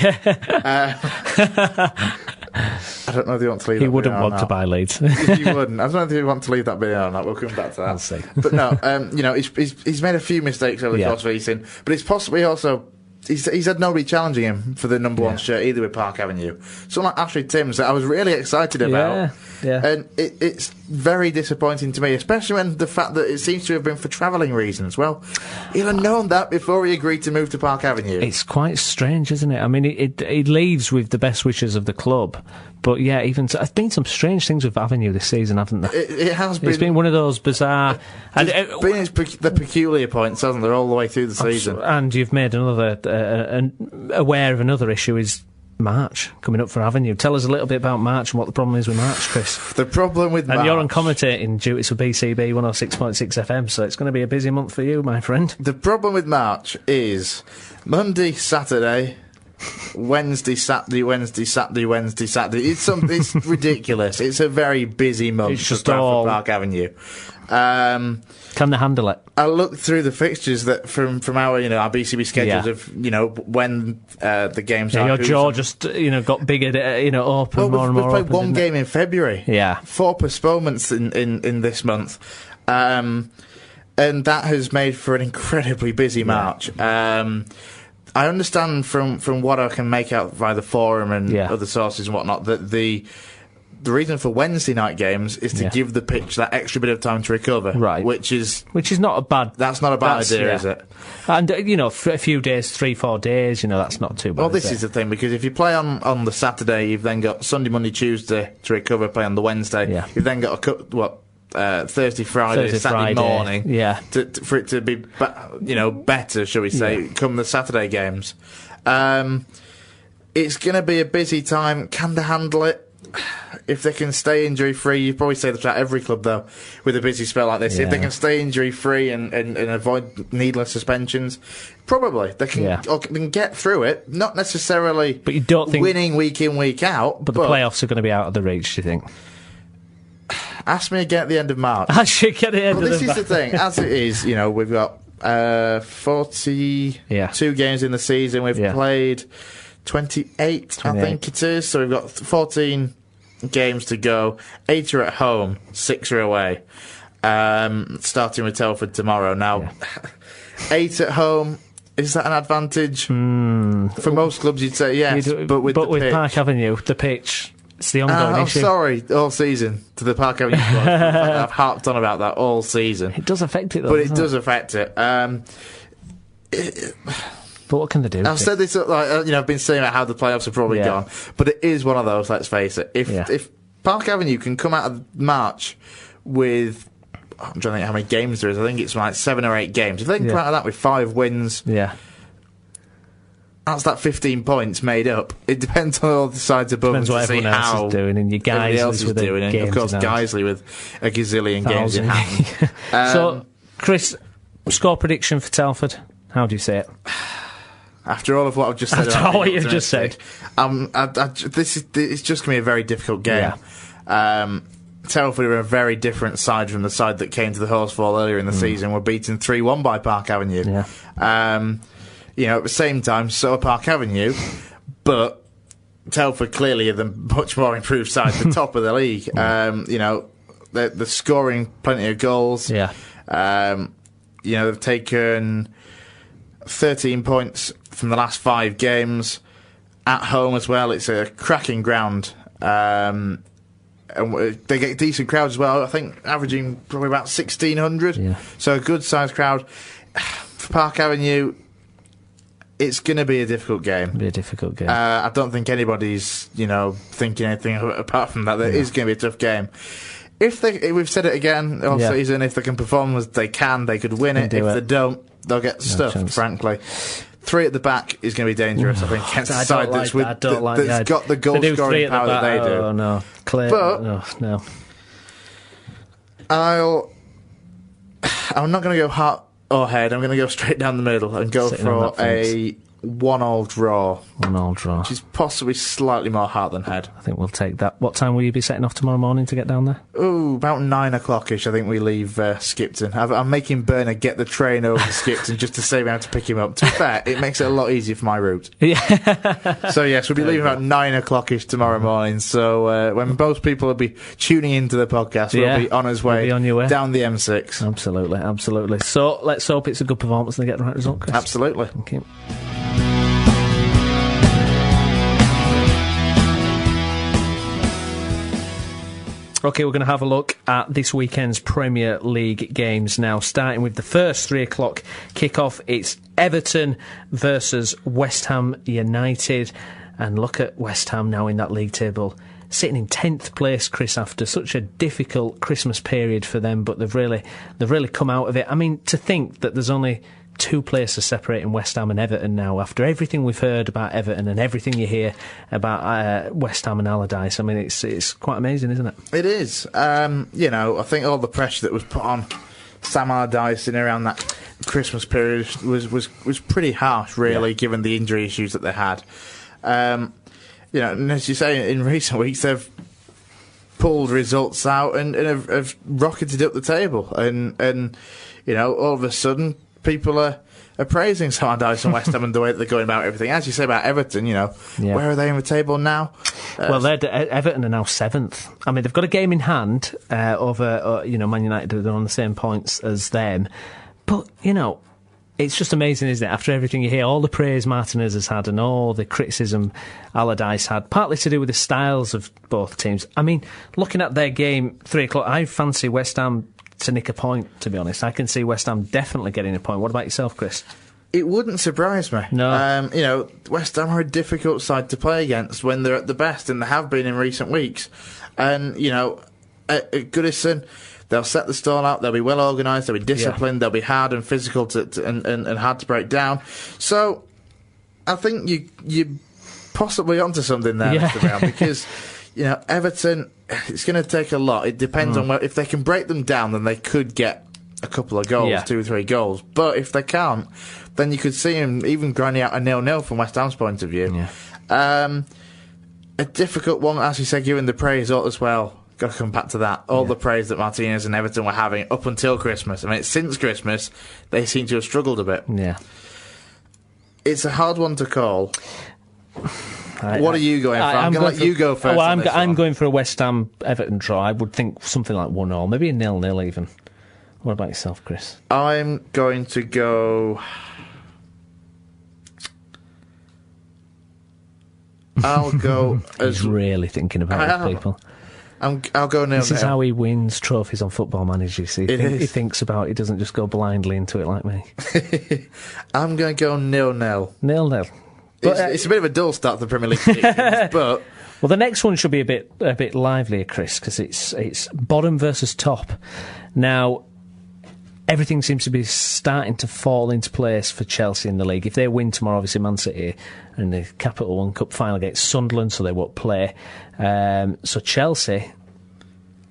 I don't know if you want to leave. He wouldn't want to buy Leeds. You wouldn't. I don't know if you want to leave that bit on. We'll come back to that. I'll see. But no, you know, he's made a few mistakes over the course of the season, but it's possibly also. He's had nobody challenging him for the number one shirt either with Park Avenue. Someone like Ashley Timms that I was really excited about. And it's very disappointing to me, especially when the fact that it seems to have been for travelling reasons. Well, he'll have known that before he agreed to move to Park Avenue. It's quite strange, isn't it? I mean, he leaves with the best wishes of the club. But yeah, there's been some strange things with Avenue this season, haven't there? It has been. It's been one of those bizarre. The peculiar points, hasn't there, all the way through the season. And you've made another aware of another issue is March coming up for Avenue. Tell us a little bit about March and what the problem is with March, Chris. The problem with March... And you're on commentating duties for BCB 106.6 FM, so it's going to be a busy month for you, my friend. The problem with March is Monday, Saturday, Wednesday, Saturday. It's ridiculous. It's a very busy month. It's just for Bradford Park Avenue. Can they handle it? I looked through the fixtures that from our our BCB schedules of when the games are. Your jaw just got bigger, open more and more. We've played one game in February. Yeah, 4 postponements in this month, and that has made for an incredibly busy March. I understand from what I can make out via the forum and other sources and whatnot that the reason for Wednesday night games is to give the pitch that extra bit of time to recover, right? Which is not a bad. That's not a bad idea, is it? And for a few days, 3-4 days, that's not too bad. Well, this is the thing, because if you play on the Saturday, you've then got Sunday, Monday, Tuesday to recover. Play on the Wednesday, you've then got Thursday, Friday, Saturday morning, for it to be better, shall we say? Come the Saturday games, it's going to be a busy time. Can they handle it? If they can stay injury free, you probably say that about every club though, with a busy spell like this. If they can stay injury free and avoid needless suspensions, probably they can, or can get through it. Not necessarily, but you don't think winning week in, week out. But the playoffs are going to be out of the reach, do you think? Ask me again at the end of March. This is the thing. As it is, we've got 42 games in the season. We've played 28, I think it is. So we've got 14 games to go. 8 are at home, 6 are away. Starting with Telford tomorrow. Now, 8 at home. Is that an advantage? For most clubs, you'd say yes, but with Park Avenue, the pitch. It's the ongoing issue. I'm sorry, all season to the Park Avenue squad. I've harped on about that all season. It does affect it, though. But it does affect it. But what can they do? I've said this, I've been saying about how the playoffs have probably gone, but it is one of those. Let's face it. If Park Avenue can come out of March with, I'm trying to think how many games there is. I think it's like 7 or 8 games. If they can come out of that with 5 wins, that's that 15 points made up. It depends on all the sides above to see how else is doing, and your everybody else is doing, and of course Guiseley with a gazillion games in hand. So, Chris, score prediction for Telford. How do you say it? After all of what I've just said, after what you've just said, it's just going to be a very difficult game. Telford are a very different side from the side that came to the Horsefall earlier in the season. Were beaten 3-1 by Park Avenue. At the same time, so are Park Avenue, but Telford clearly are the much more improved side, the top of the league. They're scoring plenty of goals. They've taken 13 points from the last 5 games at home as well. It's a cracking ground. And they get decent crowds as well. I think averaging probably about 1,600. So a good sized crowd. For Park Avenue, It's going to be a difficult game. I don't think anybody's, thinking anything apart from that. It is going to be a tough game. We've said it again all season, if they can perform as they can, they could win it. If they don't, they'll get stuffed, frankly. 3 at the back is going to be dangerous, I think, against the side that's got the goal-scoring power that they do. Oh, no. Clear. But no. I'm not going to go heart or head. I'm going to go straight down the middle and go for a 1-1 draw. 1-1 draw. Which is possibly slightly more heart than head. I think we'll take that. What time will you be setting off tomorrow morning to get down there? About 9 o'clock-ish, I think we leave Skipton. I'm making Burner get the train over to Skipton just to save him to pick him up. To be fair, it makes it a lot easier for my route. Yeah. So, yes, we'll be leaving about 9 o'clock-ish tomorrow morning. So, when most people will be tuning into the podcast, we'll be on his way down the M6. Absolutely. So, let's hope it's a good performance and they get the right result, Chris. Absolutely. Thank you. OK, we're going to have a look at this weekend's Premier League games now, starting with the first 3 o'clock kick-off. It's Everton versus West Ham United. And look at West Ham now in that league table, sitting in 10th place, Chris, after such a difficult Christmas period for them, but they've really come out of it. I mean, to think that there's only 2 places separating West Ham and Everton now, after everything we've heard about Everton and everything you hear about West Ham and Allardyce. I mean, it's quite amazing, isn't it? It is. I think all the pressure that was put on Sam Allardyce in around that Christmas period was pretty harsh, really, given the injury issues that they had. And as you say, in recent weeks they've pulled results out and have rocketed up the table, and all of a sudden people are praising Sam Allardyce and West Ham and the way that they're going about everything. As you say about Everton, where are they in the table now? Well, Everton are now 7th. I mean, they've got a game in hand over, Man United. They're on the same points as them. But, it's just amazing, isn't it? After everything you hear, all the praise Martinez has had and all the criticism Allardyce had, partly to do with the styles of both teams. I mean, looking at their game, 3 o'clock, I fancy West Ham to nick a point, to be honest. I can see West Ham definitely getting a point. What about yourself, Chris? It wouldn't surprise me. No. West Ham are a difficult side to play against when they're at the best, and they have been in recent weeks. And, at Goodison, they'll set the stall out, they'll be well organised, they'll be disciplined, they'll be hard and physical and hard to break down. So, I think you're possibly onto something there, Mr. Brown, because, Everton, it's going to take a lot. It depends on if they can break them down, then they could get a couple of goals, 2 or 3 goals. But if they can't, then you could see them even grinding out a 0-0 from West Ham's point of view. Yeah. A difficult one, as you said, given the praise as well. Got to come back to that. All the praise that Martinez and Everton were having up until Christmas. I mean, since Christmas, they seem to have struggled a bit. Yeah. It's a hard one to call. What are you going for? I'm going to let you go first. Well, I'm going for a West Ham Everton draw. I would think something like 1-1, maybe a 0-0 even. What about yourself, Chris? I'm going to go. I'll go. He's really thinking about it, people. I'll go 0-0. This is how he wins trophies on Football Manager. You see, he thinks about it. He doesn't just go blindly into it like me. I'm going to go 0-0. 0-0. It's a bit of a dull start to the Premier League predictions, but well, the next one should be a bit livelier, Chris, because it's bottom versus top. Now, everything seems to be starting to fall into place for Chelsea in the league. If they win tomorrow, obviously Man City in the Capital One Cup final against Sunderland, so they won't play. So Chelsea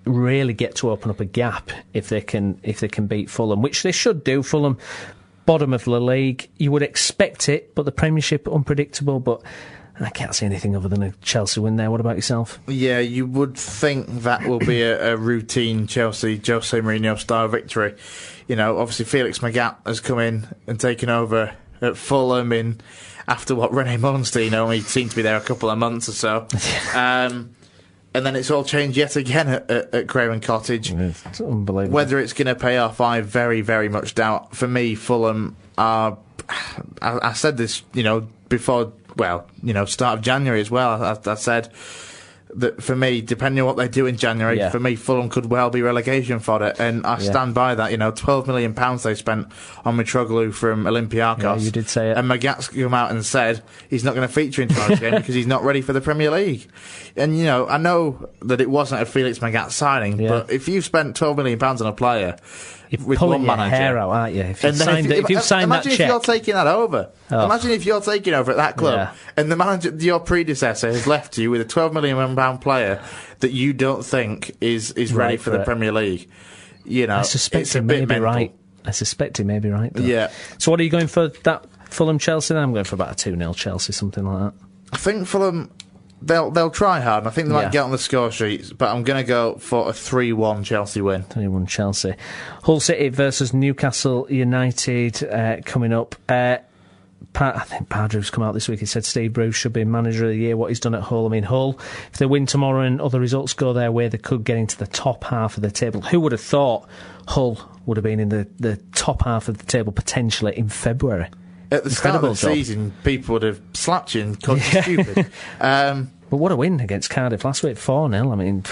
really get to open up a gap if they can beat Fulham, which they should do. Fulham, bottom of the league, you would expect it, but the Premiership unpredictable. But I can't see anything other than a Chelsea win there. What about yourself? Yeah, you would think that will be a routine Chelsea Jose Mourinho style victory. Obviously Felix Magath has come in and taken over at Fulham after what René Mullenstein only seemed to be there a couple of months or so. And then it's all changed yet again at Craven Cottage. It's unbelievable. Whether it's going to pay off, I very, very much doubt. For me, Fulham are. I said this, before. Well, start of January as well. I said that for me, depending on what they do in January, for me, Fulham could well be relegation fodder, and I stand by that. £12 million they spent on Mitroglou from Olympiacos. Yeah, you did say it. And Magat's come out and said he's not going to feature in tomorrow's game because he's not ready for the Premier League. And, I know that it wasn't a Felix Magat signing, but if you spent £12 million on a player... You're pulling your hair out, aren't you? If you've signed that check. Imagine if you're taking that over. Oh. Imagine if you're taking over at that club and the manager, your predecessor, has left you with a £12 million player that you don't think is ready for the Premier League. I suspect he may be right. Though. Yeah. So what are you going for, that Fulham-Chelsea then? I'm going for about a 2-0 Chelsea, something like that. I think Fulham... They'll try hard, and I think they might get on the score sheets, but I'm going to go for a 3-1 Chelsea win. 3-1 Chelsea. Hull City versus Newcastle United coming up. I think Pardew's come out this week. He said Steve Bruce should be manager of the year, what he's done at Hull. I mean, Hull, if they win tomorrow and other results go their way, they could get into the top half of the table. Who would have thought Hull would have been in the top half of the table potentially in February? At the start of the season, people would have slapped you and called you stupid. But what a win against Cardiff last week, 4-0.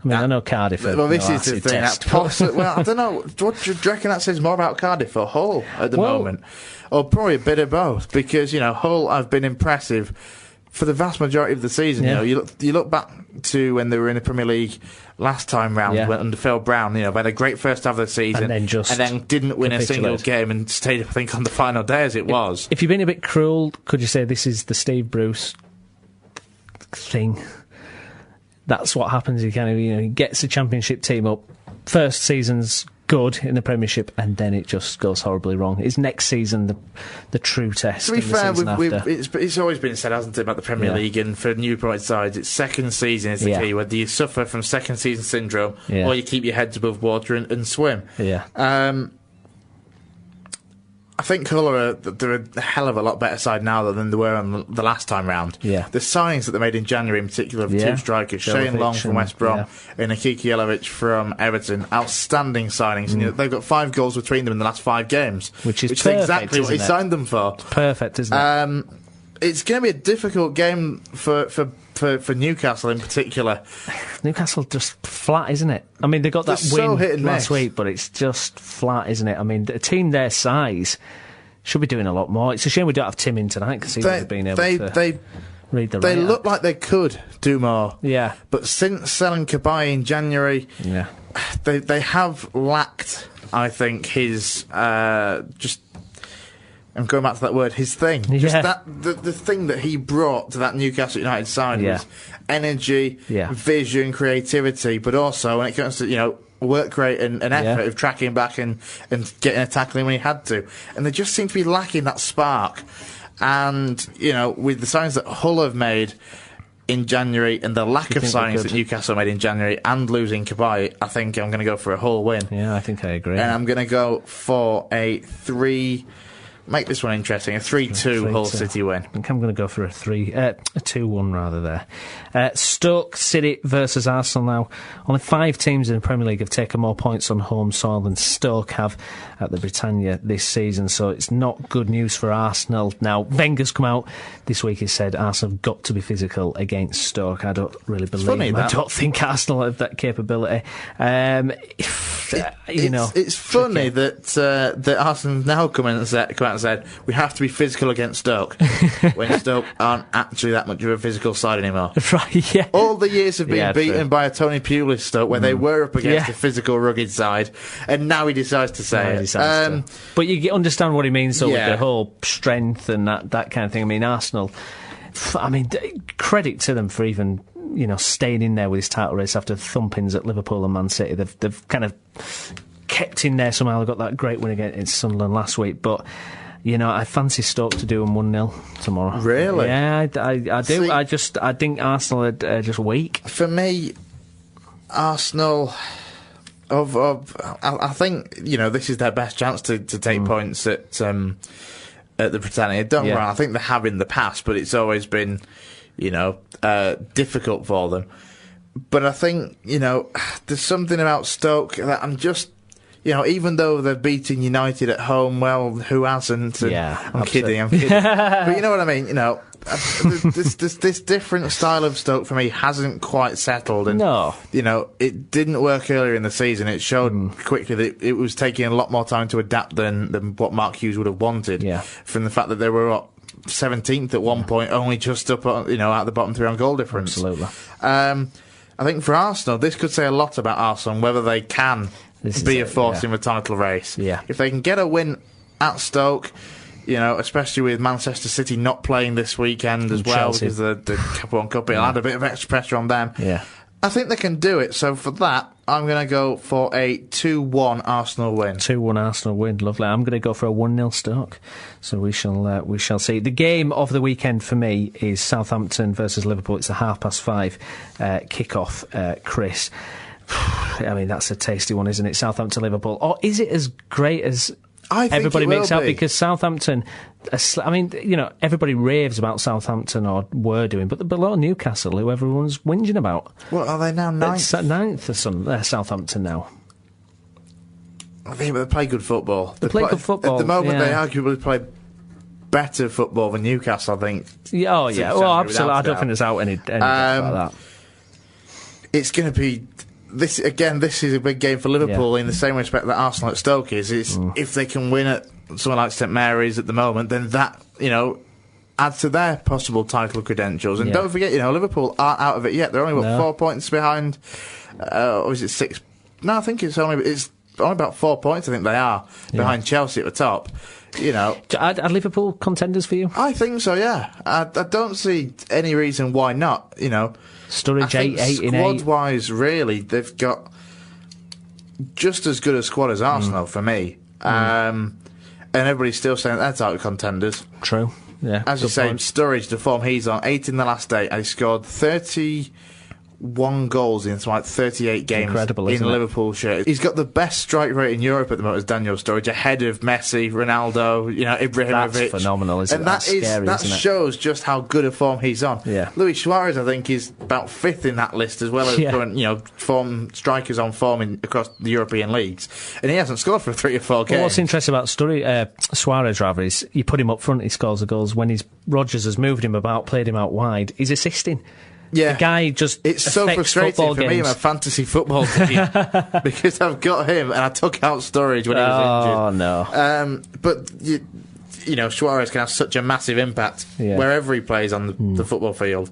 I know Cardiff are... Well, this is the thing. Well, I don't know. What do you reckon that says more about Cardiff or Hull at the moment? Or probably a bit of both, because, Hull have been impressive for the vast majority of the season. You look back to when they were in the Premier League last time round, went under Phil Brown. They had a great first half of the season, and then didn't win a single game and stayed, I think, on the final day as it was. If you've been a bit cruel, could you say this is the Steve Bruce thing? That's what happens. He he gets the Championship team up. First season's good in the Premiership, and then it just goes horribly wrong. Is next season the true test? To be fair, it's always been said, hasn't it, about the Premier League, and for new promoted sides, it's second season is the key. Whether you suffer from second season syndrome or you keep your heads above water and swim. I think Hull they're a hell of a lot better side now than they were on the last time round. The signings that they made in January, in particular, of two strikers, Shane Long from West Brom and Akiki Jelovic from Everton, outstanding signings. And they've got 5 goals between them in the last 5 games, which is perfect, exactly what he signed them for. It's perfect, isn't it? It's going to be a difficult game for Newcastle in particular. Newcastle just flat, isn't it? I mean, they got that win last week, but it's just flat, isn't it? I mean, a team their size should be doing a lot more. It's a shame we don't have Tim in tonight, because he would have been able to read the They look like they could do more. But since selling Cabaye in January, they have lacked, I think, his just... I'm going back to that word, his thing. Just the thing that he brought to that Newcastle United side was energy, vision, creativity, but also when it comes to, work rate and effort of tracking back and getting a tackle in when he had to. And they just seem to be lacking that spark. And, with the signings that Hull have made in January and the lack of signings that Newcastle made in January and losing Cabaye, I think I'm going to go for a Hull win. Yeah, I think I agree. And I'm going to go for a 3... Make this one interesting. A 3-2 Hull City win. I think I'm going to go for a 2-1 rather there. Stoke City versus Arsenal now. Only 5 teams in the Premier League have taken more points on home soil than Stoke have at the Britannia this season, so it's not good news for Arsenal. Now, Wenger's come out this week. He said Arsenal have got to be physical against Stoke. I don't really believe him. I don't think Arsenal have that capability. It's funny that Arsenal now come out and said we have to be physical against Stoke when Stoke aren't actually that much of a physical side anymore. Right, yeah. All the years have been beaten by a Tony Pulis Stoke where they were up against a physical, rugged side, and now he decides to say it. But you understand what he means, though, with the whole strength and that kind of thing. I mean, Arsenal, credit to them for even staying in there with his title race after thumpings at Liverpool and Man City. They've kind of kept in there somehow. They got that great win against Sunderland last week, but I fancy Stoke to do them 1-0 tomorrow. Really? Yeah, I do. I think Arsenal are just weak. For me, Arsenal, I think this is their best chance to take points at the Britannia. Don't get me wrong, I think they have in the past, but it's always been difficult for them. But I think there's something about Stoke that I'm just. Even though they've beaten United at home, well, who hasn't? I'm kidding. But you know what I mean? this different style of Stoke for me hasn't quite settled. And, no. You know, it didn't work earlier in the season. It showed quickly that it was taking a lot more time to adapt than what Mark Hughes would have wanted. Yeah. From the fact that they were 17th at one point, only just up, out the bottom three on goal difference. Absolutely. I think for Arsenal, this could say a lot about Arsenal and whether they can be a force in the title race. Yeah. If they can get a win at Stoke, especially with Manchester City not playing this weekend as well, because the Cup 1 Cup, it'll add a bit of extra pressure on them. Yeah. I think they can do it, so for that, I'm going to go for a 2-1 Arsenal win. 2-1 Arsenal win, lovely. I'm going to go for a 1-0 Stoke, so we shall see. The game of the weekend for me is Southampton versus Liverpool. It's a 5:30 kick-off, Chris. I mean, that's a tasty one, isn't it? Southampton-Liverpool. Or is it as great as everybody makes out? Because Southampton, everybody raves about Southampton, or were doing, but they're below Newcastle, who everyone's whinging about. What are they now? Ninth or something. They're Southampton now. I think they play good football. They play good football. At the moment, they arguably play better football than Newcastle, I think. Yeah, Well, absolutely. I don't think there's out any like that. It's going to be... This is a big game for Liverpool in the same respect that Arsenal at Stoke is. If they can win at somewhere like St Mary's at the moment, then that, adds to their possible title credentials. And don't forget, Liverpool aren't out of it yet. They're only 4 points behind, or is it 6? No, I think it's only about 4 points, I think they are, behind Chelsea at the top. Are Liverpool contenders for you? I think so, yeah. I don't see any reason why not, Sturridge 8 in 8. Squad-wise, really, they've got just as good a squad as Arsenal for me. And everybody's still saying they're title contenders. True, yeah. As you say, Sturridge, the form he's on, 8 in the last 8, and he scored 31 goals in 38 games. Incredible, in isn't it? Liverpool shirt. He's got the best strike rate in Europe at the moment as Daniel Sturridge, ahead of Messi, Ronaldo, Ibrahimovic. That's phenomenal, isn't it? And scary, that isn't it? shows just how good a form he's on. Yeah. Luis Suarez, I think, is about 5th in that list, as well as current, strikers on form across the European leagues, and he hasn't scored for 3 or 4 games. Well, what's interesting about Suarez, is you put him up front, he scores the goals. When Rodgers has moved him about, played him out wide, he's assisting. Yeah, the guy just it's so frustrating for me in my fantasy football team because I've got him and I took out Sturridge when he was injured. Oh no! But Suarez can have such a massive impact wherever he plays on the football field.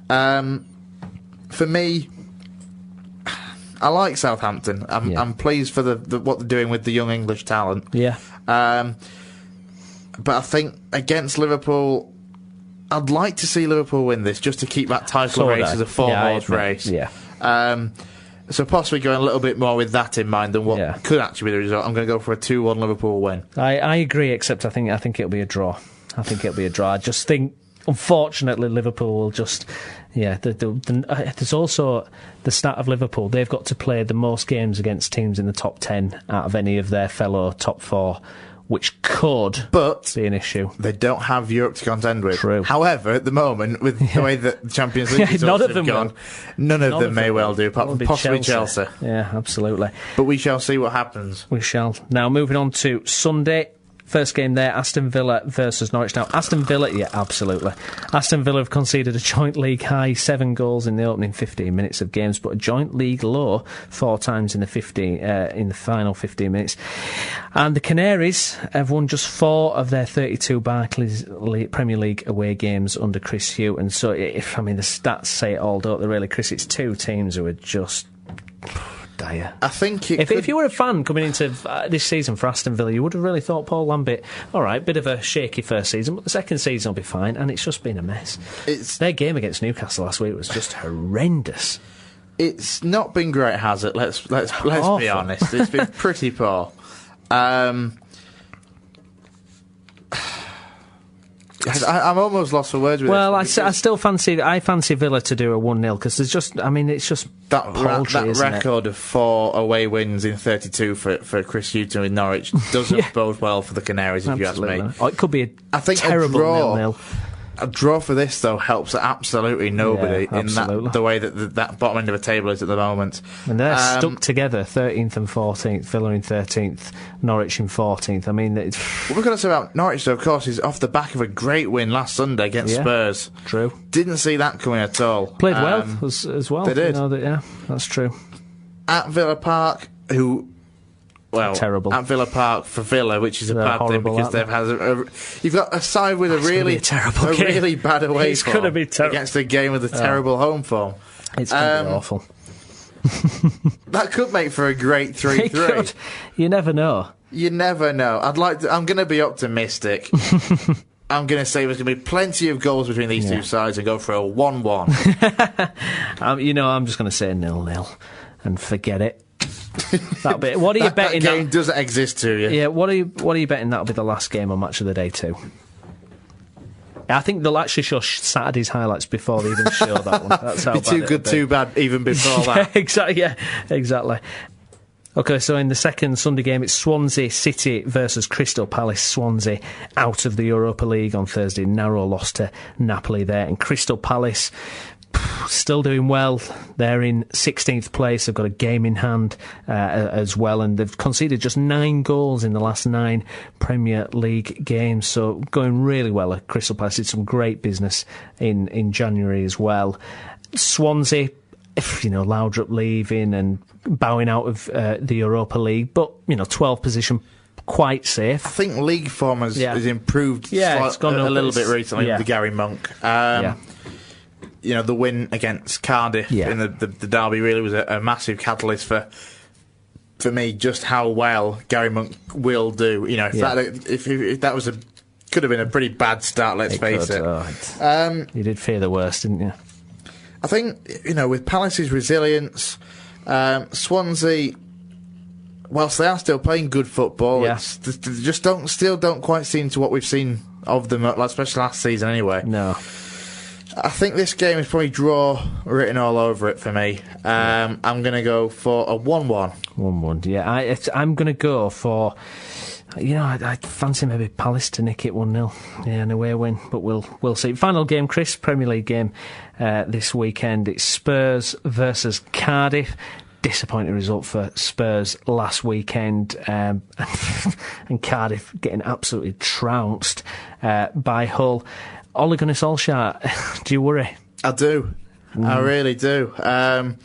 For me, I like Southampton. I'm pleased for the what they're doing with the young English talent. Yeah. But I think against Liverpool, I'd like to see Liverpool win this just to keep that title race as a 4-horse race. Yeah. So possibly going a little bit more with that in mind than what could actually be the result. I'm going to go for a 2-1 Liverpool win. I agree, except I think it'll be a draw. I just think, unfortunately, Liverpool will just... Yeah, there's also the stat of Liverpool. They've got to play the most games against teams in the top 10 out of any of their fellow top 4, which could be an issue. They don't have Europe to contend with. True. However, at the moment, with the way that the Champions League results have gone, none of them may well do, apart from possibly Chelsea. Yeah, absolutely. But we shall see what happens. We shall. Now, moving on to Sunday. First game there, Aston Villa versus Norwich. Now, Aston Villa, absolutely. Aston Villa have conceded a joint league high 7 goals in the opening 15 minutes of games, but a joint league low 4 times in the final 15 minutes. And the Canaries have won just 4 of their 32 Barclays Premier League away games under Chris Hughton. So, the stats say it all, don't they, really, Chris? It's 2 teams who are just... dire. I think if you were a fan coming into this season for Aston Villa, you would have really thought Paul Lambert, alright, bit of a shaky first season, but the second season will be fine, and it's just been a mess. Their game against Newcastle last week was just horrendous. It's not been great, has it? Let's be honest. It's been pretty poor. I'm almost lost for words with this. Well, I still fancy Villa to do a 1-0 because there's just, it's just that record of 4 away wins in 32 for Chris Hughton with Norwich doesn't bode well for the Canaries, if you ask me. Oh, it could be a terrible 0-0. A draw for this, though, helps absolutely nobody in the way that bottom end of the table is at the moment. And they're stuck together, 13th and 14th, Villa in 13th, Norwich in 14th. I mean... What we've got to say about Norwich, though, of course, is off the back of a great win last Sunday against Spurs. True. Didn't see that coming at all. Played well as well. They did. That's true. At Villa Park, terrible. At Villa Park for Villa, which is a bad thing because they've had you've got a side with a really bad away form against a game with a terrible home form. It's going to be awful. That could make for a great 3-3. You never know. You never know. I'm going to be optimistic. I'm going to say there's going to be plenty of goals between these two sides and go for a 1-1. I'm just going to say 0-0 and forget it. That'll be. What are you betting? That game doesn't exist to you. Yeah. What are you betting? That'll be the last game on Match of the Day too. I think they'll actually show Saturday's highlights before they even show that one. That's how bad too good, too bad, even before that. Exactly. Yeah. Exactly. Okay, so in the second Sunday game, it's Swansea City versus Crystal Palace. Swansea out of the Europa League on Thursday. Narrow loss to Napoli there, and Crystal Palace still doing well. They're in 16th place. They've got a game in hand as well, and they've conceded just 9 goals in the last 9 Premier League games, so going really well at Crystal Palace. Did some great business in January as well. Swansea, Laudrup leaving and bowing out of the Europa League, but 12th position, quite safe. I think league form has improved it's gone a little bit recently with the Gary Monk. The win against Cardiff in the derby really was a massive catalyst for me, just how well Gary Monk will do. If that was could have been a pretty bad start, let's face it. You did fear the worst, didn't you? I think, with Palace's resilience, Swansea, whilst they are still playing good football, they just don't quite seem to what we've seen of them, especially last season anyway. No. I think this game is probably draw written all over it for me. I'm going to go for a 1-1. 1-1, yeah. I'm going to go for... I fancy maybe Palace to nick it 1-0. Yeah, an away win, but we'll see. Final game, Chris, Premier League game this weekend. It's Spurs versus Cardiff. Disappointing result for Spurs last weekend, and Cardiff getting absolutely trounced by Hull. Ole Gunnar Solskjaer, do you worry? I do. I really do. I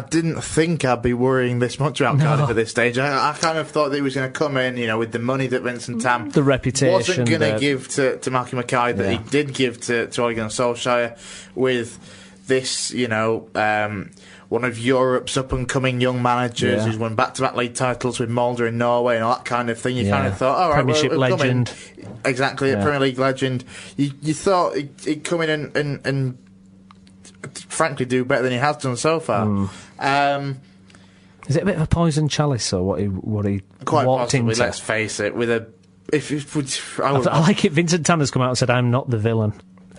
didn't think I'd be worrying this much about Cardiff at this stage. I kind of thought that he was going to come in, with the money that Vincent Tam the reputation wasn't going to give to Malcolm Mackay that he did give to Ole Gunnar Solskjaer, with this, one of Europe's up-and-coming young managers who's won back-to-back league titles with Molde in Norway and all that kind of thing. You kind of thought, all right, Premiership legend. Exactly, a Premier League legend. You thought he'd come in and frankly do better than he has done so far. Is it a bit of a poison chalice, or what he quite walked possibly, into? let's face it, with a... I like it. Vincent Tanner's come out and said, I'm not the villain.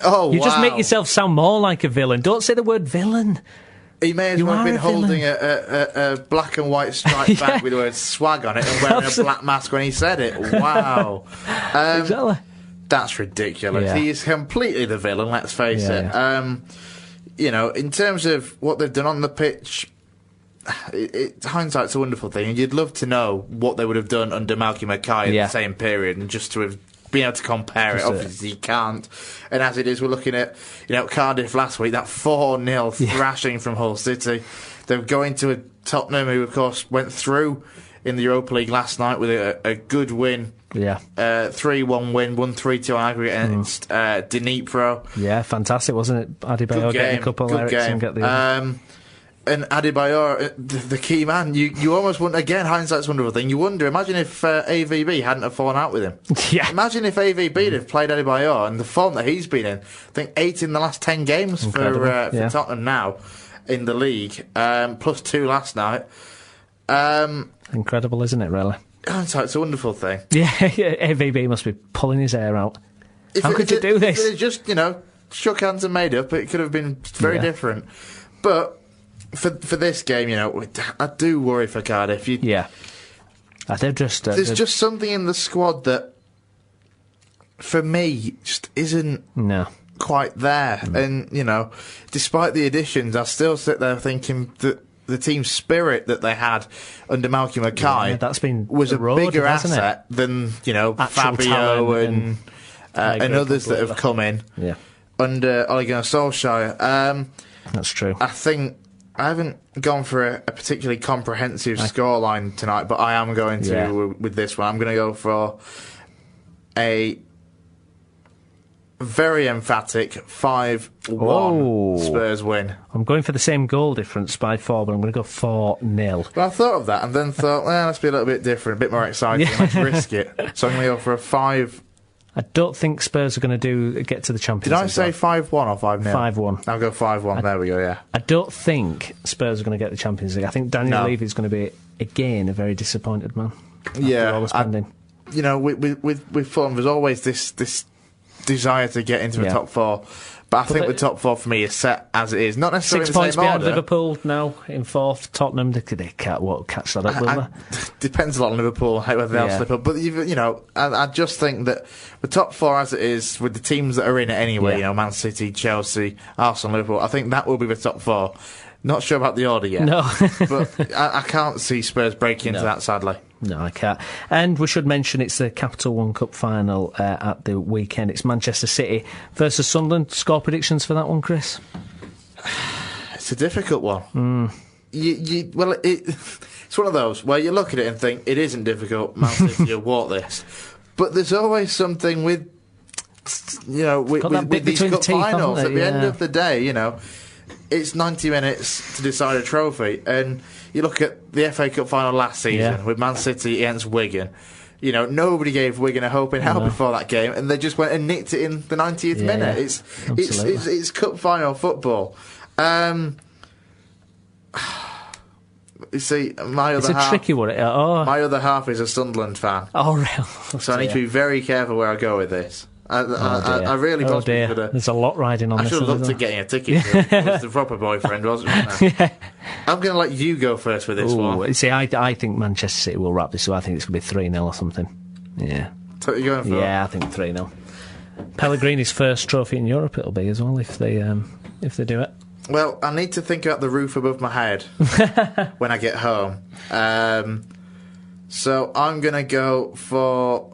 Oh, You just make yourself sound more like a villain. Don't say the word villain. He may as well have been holding a black and white striped bag with the word swag on it and wearing a black mask when he said it. Wow. Exactly. That's ridiculous. Yeah. He is completely the villain, let's face it. In terms of what they've done on the pitch, hindsight's a wonderful thing, and you'd love to know what they would have done under Malcolm Mackay in the same period, and just to have been able to compare it. Obviously you can't, and as it is, we're looking at Cardiff last week, that 4-0 thrashing from Hull City. They're going to a Tottenham who of course went through in the Europa League last night with a good win. 3-1 win, 1-3-2 on aggregate against Dnipro. Yeah, fantastic, wasn't it? Adebayor getting a couple, Ericsson get the and Adebayor, the key man, you almost wonder, again, hindsight's a wonderful thing, you wonder, imagine if AVB hadn't have fallen out with him. Yeah. Imagine if AVB had played Adebayor and the form that he's been in. I think 8 in the last 10 games for Tottenham now in the league, plus 2 last night. Incredible, isn't it, really? Hindsight's a wonderful thing. Yeah, AVB must be pulling his hair out. How could you do this? If it just, shook hands and made up, it could have been very different. But for this game, I do worry for Cardiff. They're just... there's just something in the squad that for me, just isn't quite there. And, you know, despite the additions, I still sit there thinking that the team spirit that they had under Malky Mackay was a bigger asset than, you know, Fabio and others that have come in under Ole Gunnar Solskjaer. That's true. I think I haven't gone for a particularly comprehensive scoreline tonight, but I am going to with this one. I'm going to go for a very emphatic 5-1 Spurs win. I'm going for the same goal difference by 4, but I'm going to go 4-0. Well, I thought of that and then thought, let's be a little bit different, a bit more exciting, let's risk it. So I'm going to go for a 5. I don't think Spurs are going to get to the Champions League. Did I say 5-1 or 5-0? 5-1. I'll go 5-1, there we go, yeah. I don't think Spurs are going to get the Champions League. I think Daniel Levy is going to be, again, a very disappointed man. Yeah. All the spending. You know, with Fulham, there's always this desire to get into the top 4, but I think the top 4 for me is set as it is. Not necessarily 6 points behind order. Liverpool now in 4th. Tottenham, they can't catch that up, will they? Depends a lot on Liverpool, whether they'll slip up. But you know, I just think that the top 4 as it is, with the teams that are in it anyway, you know, Man City, Chelsea, Arsenal, Liverpool, I think that will be the top 4. Not sure about the order yet. No. But I can't see Spurs breaking into that, sadly. No, I can't. And we should mention it's the Capital One Cup final at the weekend. It's Manchester City versus Sunderland. Score predictions for that one, Chris? It's a difficult one. It's one of those where you look at it and think, it isn't difficult, Man City will walk this. But there's always something with, you know, with these cup finals. At the end of the day, you know, it's 90 minutes to decide a trophy, and you look at the FA Cup final last season with Man City against Wigan. You know, nobody gave Wigan a hope in hell before that game, and they just went and nicked it in the 90th minute. It's cup final football. You see, it's a tricky one. My other half is a Sunderland fan. Oh, really? So I need to be very careful where I go with this. I really possibly could have. There's a lot riding on this. I should have looked at getting a ticket. It was the proper boyfriend, wasn't it? I'm going to let you go first with this one. See, I think Manchester City will wrap this up. I think it's going to be 3-0 or something. Yeah. So what are you going for? Yeah, I think 3-0. Pellegrini's first trophy in Europe it'll be as well if they do it. Well, I need to think about the roof above my head when I get home. So I'm going to go for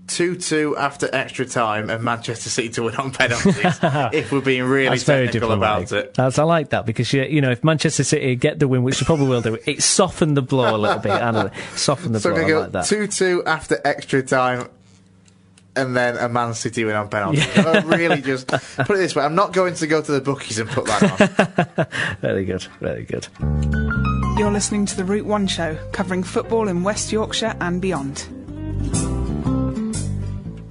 2-2 after extra time and Manchester City to win on penalties. If we're being really technical about it. I like that because you know if Manchester City get the win, which they probably will do, it softened the blow a little bit. Softened the blow. So I'm going to go 2-2 after extra time. And then a Man City win on penalties. I really just put it this way: I'm not going to go to the bookies and put that on. Very good, very good. You're listening to the Route 1 show, covering football in West Yorkshire and beyond.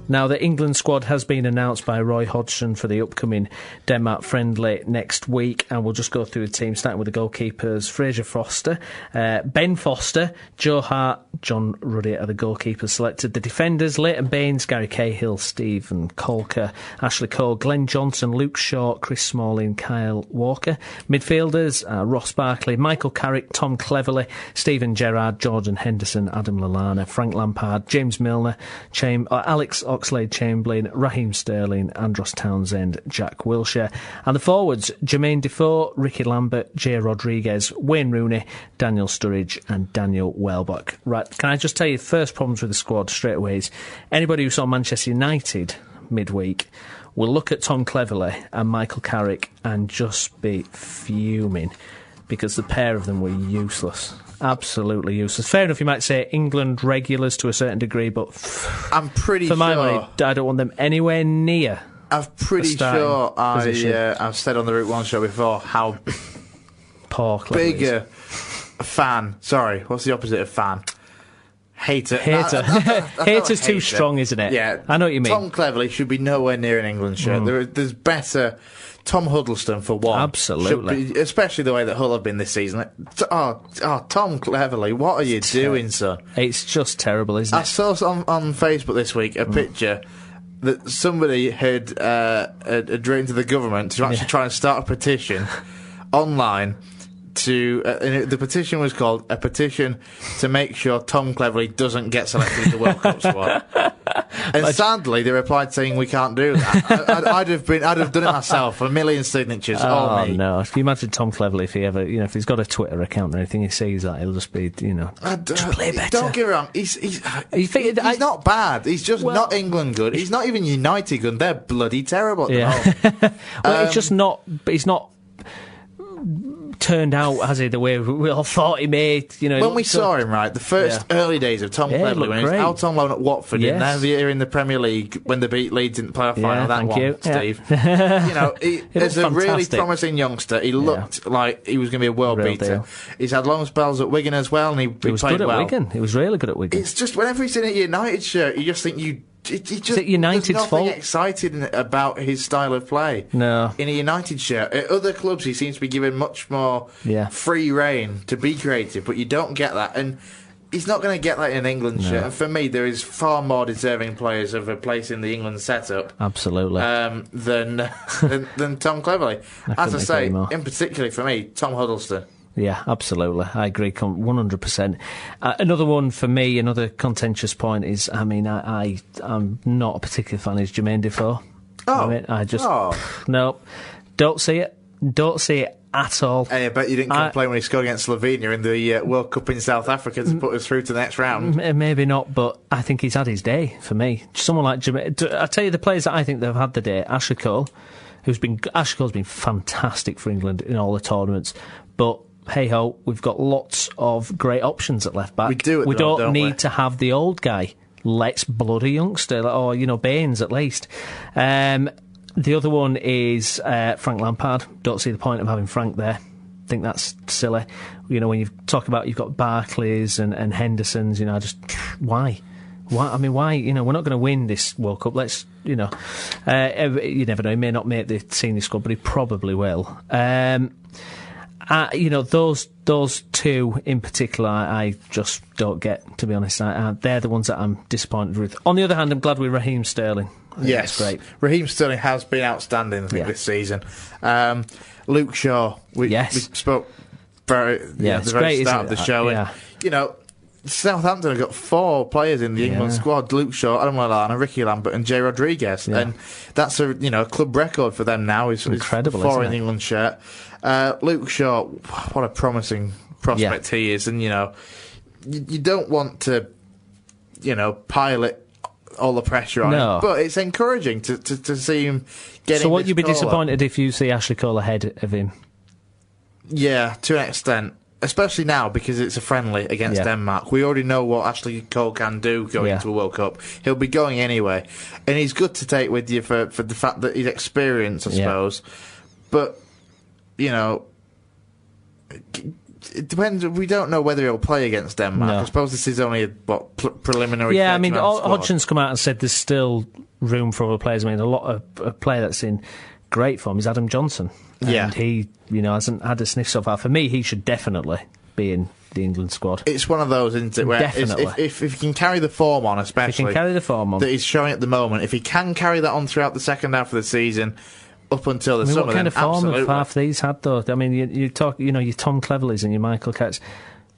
Now, the England squad has been announced by Roy Hodgson for the upcoming Denmark friendly next week, and we'll just go through the team, starting with the goalkeepers. Fraser Foster, Ben Foster, Joe Hart, John Ruddy are the goalkeepers selected. The defenders, Leighton Baines, Gary Cahill, Stephen Colker, Ashley Cole, Glenn Johnson, Luke Shaw, Chris Smalling, Kyle Walker. Midfielders, Ross Barkley, Michael Carrick, Tom Cleverley, Stephen Gerrard, Jordan Henderson, Adam Lallana, Frank Lampard, James Milner, Alex Oxlade-Chamberlain, Raheem Sterling, Andros Townsend, Jack Wilshere. And the forwards, Jermaine Defoe, Ricky Lambert, Jay Rodriguez, Wayne Rooney, Daniel Sturridge and Daniel Welbeck. Right, can I just tell you, first problems with the squad straight away is anybody who saw Manchester United midweek will look at Tom Cleverley and Michael Carrick and just be fuming because the pair of them were useless. Absolutely useless. Fair enough, you might say England regulars to a certain degree, but I'm pretty for my money, I don't want them anywhere near. I'm pretty sure I've said on the Route 1 show before how poor big a fan. Sorry, what's the opposite of fan? Hater. Hater's too strong, isn't it? Yeah, I know what you mean. Tom Cleverley should be nowhere near an England shirt. There's better. Tom Huddleston for one. Absolutely. Especially the way that Hull have been this season. Tom Cleverley, what are you doing, son? It's just terrible, isn't it? I saw on Facebook this week a picture that somebody had written to the government to actually try and start a petition online to... the petition was called A Petition to Make Sure Tom Cleverley Doesn't Get Selected to the World Cup squad. And sadly, they replied saying we can't do that. I'd have done it myself. A million signatures. Oh no! If you imagine Tom Cleverley, if he ever, if he's got a Twitter account or anything, he sees that, he'll just be, just play better. Don't get me wrong. He's not bad. He's just not England good. He's not even United good. They're bloody terrible at the moment. Well, it's just not. He's not turned out, has he, the way we all thought he made. When we saw him, right, the first early days of Tom Cleverley, when he was out on loan at Watford, and now here in the Premier League, when they beat Leeds in the playoff final, Steve. As a really promising youngster, he looked like he was going to be a world beater. He's had long spells at Wigan as well, and he was good at Wigan. He was really good at Wigan. It's just, whenever he's in a United shirt, you just think there's United's nothing fault? exciting about his style of play. No. In a United shirt. At other clubs, he seems to be given much more free rein to be creative, but you don't get that. And he's not going to get that in an England shirt. And for me, there is far more deserving players of a place in the England setup. Absolutely. Than Tom Cleverley. As I say, in particular for me, Tom Huddleston. Yeah, absolutely. I agree 100%. Another one for me, another contentious point is, I'm not a particular fan, is Jermaine Defoe. No, don't see it. Don't see it at all. Hey, I bet you didn't complain when he scored against Slovenia in the World Cup in South Africa to put us through to the next round. Maybe not, but I think he's had his day for me. Someone like Jermaine. I tell you, the players that I think they've had the day, Ashley Cole's been fantastic for England in all the tournaments, but hey ho, we've got lots of great options at left back. We do. We don't need to have the old guy. Let's blood a youngster, or Baines at least. The other one is Frank Lampard. Don't see the point of having Frank there. Think that's silly. When you talk about, you've got Barclays and Henderson's. Just why? Why? I mean, why? We're not going to win this World Cup. Let's, you never know. He may not make the senior squad, but he probably will. Those two in particular, I just don't get, to be honest. They're the ones that I'm disappointed with. On the other hand, I'm glad with Raheem Sterling. Yes, great. Raheem Sterling has been outstanding, I think, this season. Luke Shaw, we spoke at the very start of the show. And, Southampton have got 4 players in the England squad: Luke Shaw, Adam Lallana, Ricky Lambert, and Jay Rodriguez, and that's a club record for them now. It's incredible. 4 in the England shirt. Luke Shaw, what a promising prospect he is, and you don't want to pile all the pressure on him, but it's encouraging to see him getting. So, what you'd be disappointed if you see Ashley Cole ahead of him? Yeah, to an extent. Especially now, because it's a friendly against Denmark. We already know what Ashley Cole can do going into a World Cup. He'll be going anyway. And he's good to take with you for the fact that he's experienced, I suppose. But, it depends. We don't know whether he'll play against Denmark. I suppose this is only a preliminary. Yeah, I mean, Hodgson's come out and said there's still room for other players. I mean, a player that's in great form is Adam Johnson. And he, hasn't had a sniff so far. For me, he should definitely be in the England squad. It's one of those, isn't it? Where if he can carry the form on, especially that he's showing at the moment, if he can carry that on throughout the second half of the season, up until the summer, what kind of form have half these had, though? I mean, you talk, your Tom Cleverleys and your Michael Catts.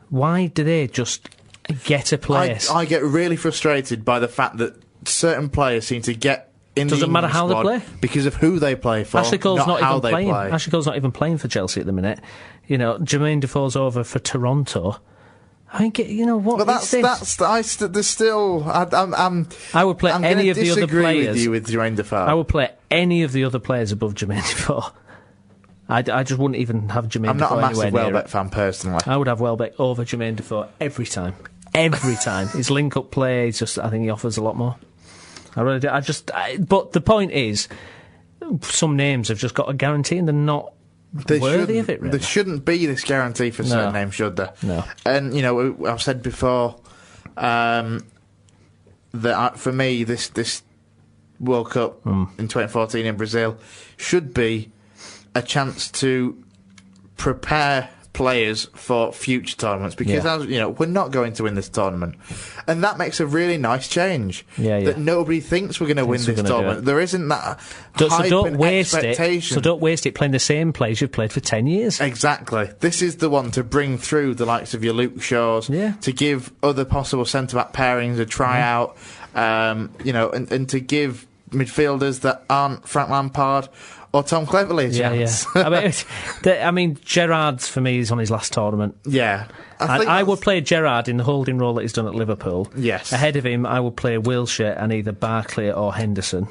Why do they just get a place? I get really frustrated by the fact that certain players seem to get. Doesn't matter how they play because of who they play for. Ashley Cole's not even playing. Play. Ashley Cole's not even playing for Chelsea at the minute. Jermaine Defoe's over for Toronto. I mean, what? But there's still. I would play any of the other players. With you with Jermaine Defoe. I would play any of the other players above Jermaine Defoe. I just wouldn't even have Jermaine Defoe. I'm not a massive Welbeck fan personally. I would have Welbeck over Jermaine Defoe every time. Every time. His link-up play, I think he offers a lot more. I really do. But the point is, some names have just got a guarantee and they're not worthy of it, really. There shouldn't be this guarantee for certain names, should there? No. And, I've said before that for me, this World Cup in 2014 in Brazil should be a chance to prepare players for future tournaments because as you know, we're not going to win this tournament, and that makes a really nice change. That nobody thinks we're going to win this tournament. There isn't that don't waste expectation. So don't waste it playing the same players you've played for 10 years. Exactly. This is the one to bring through the likes of your Luke Shaws, to give other possible centre back pairings a try out, you know, and to give midfielders that aren't Frank Lampard or Tom Cleverley a chance. I mean, Gerrard's for me is on his last tournament. I would play Gerrard in the holding role that he's done at Liverpool. Ahead of him, I would play Wilshere and either Barkley or Henderson.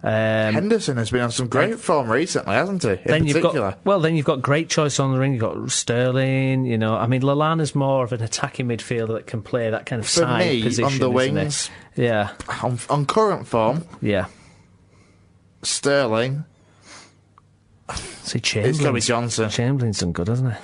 Henderson has been on some great form recently, hasn't he? Then you've got great choice on the ring. You've got Sterling. You know, I mean, Lallana's more of an attacking midfielder that can play that kind of side position on the wings. On current form. Sterling. See, Chamberlain. It's got to be Johnson. Chamberlain's done good, hasn't he?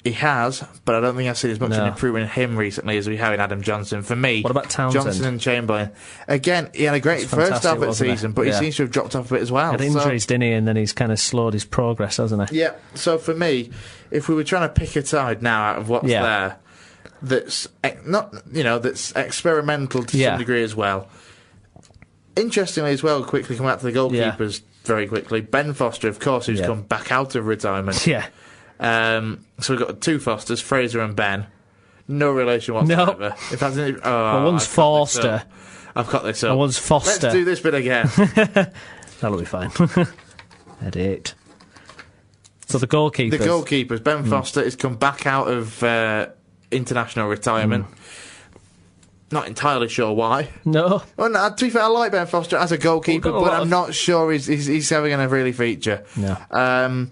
He has, but I don't think I've seen as much an improvement in him recently as we have in Adam Johnson. For me, what about Townsend? Johnson and Chamberlain. Again, he had a great first half of the season, but he seems to have dropped off a bit as well. Had injuries, didn't he? And then he's kind of slowed his progress, hasn't he? Yeah. So for me, if we were trying to pick a side now out of what's there, that's that's experimental to some degree as well. Interestingly, as well, quickly come back to the goalkeepers very quickly. Ben Foster, of course, who's come back out of retirement. So we've got two Fosters, Fraser and Ben. No relation whatsoever. No. One's Forster. I've got this up. One's Foster. Let's do this bit again. That'll be fine. Edit. So the goalkeepers. The goalkeepers. Ben Foster has come back out of international retirement. Not entirely sure why. No. Well, no, to be fair, I like Ben Foster as a goalkeeper, but I'm not sure he's ever going to really feature. No.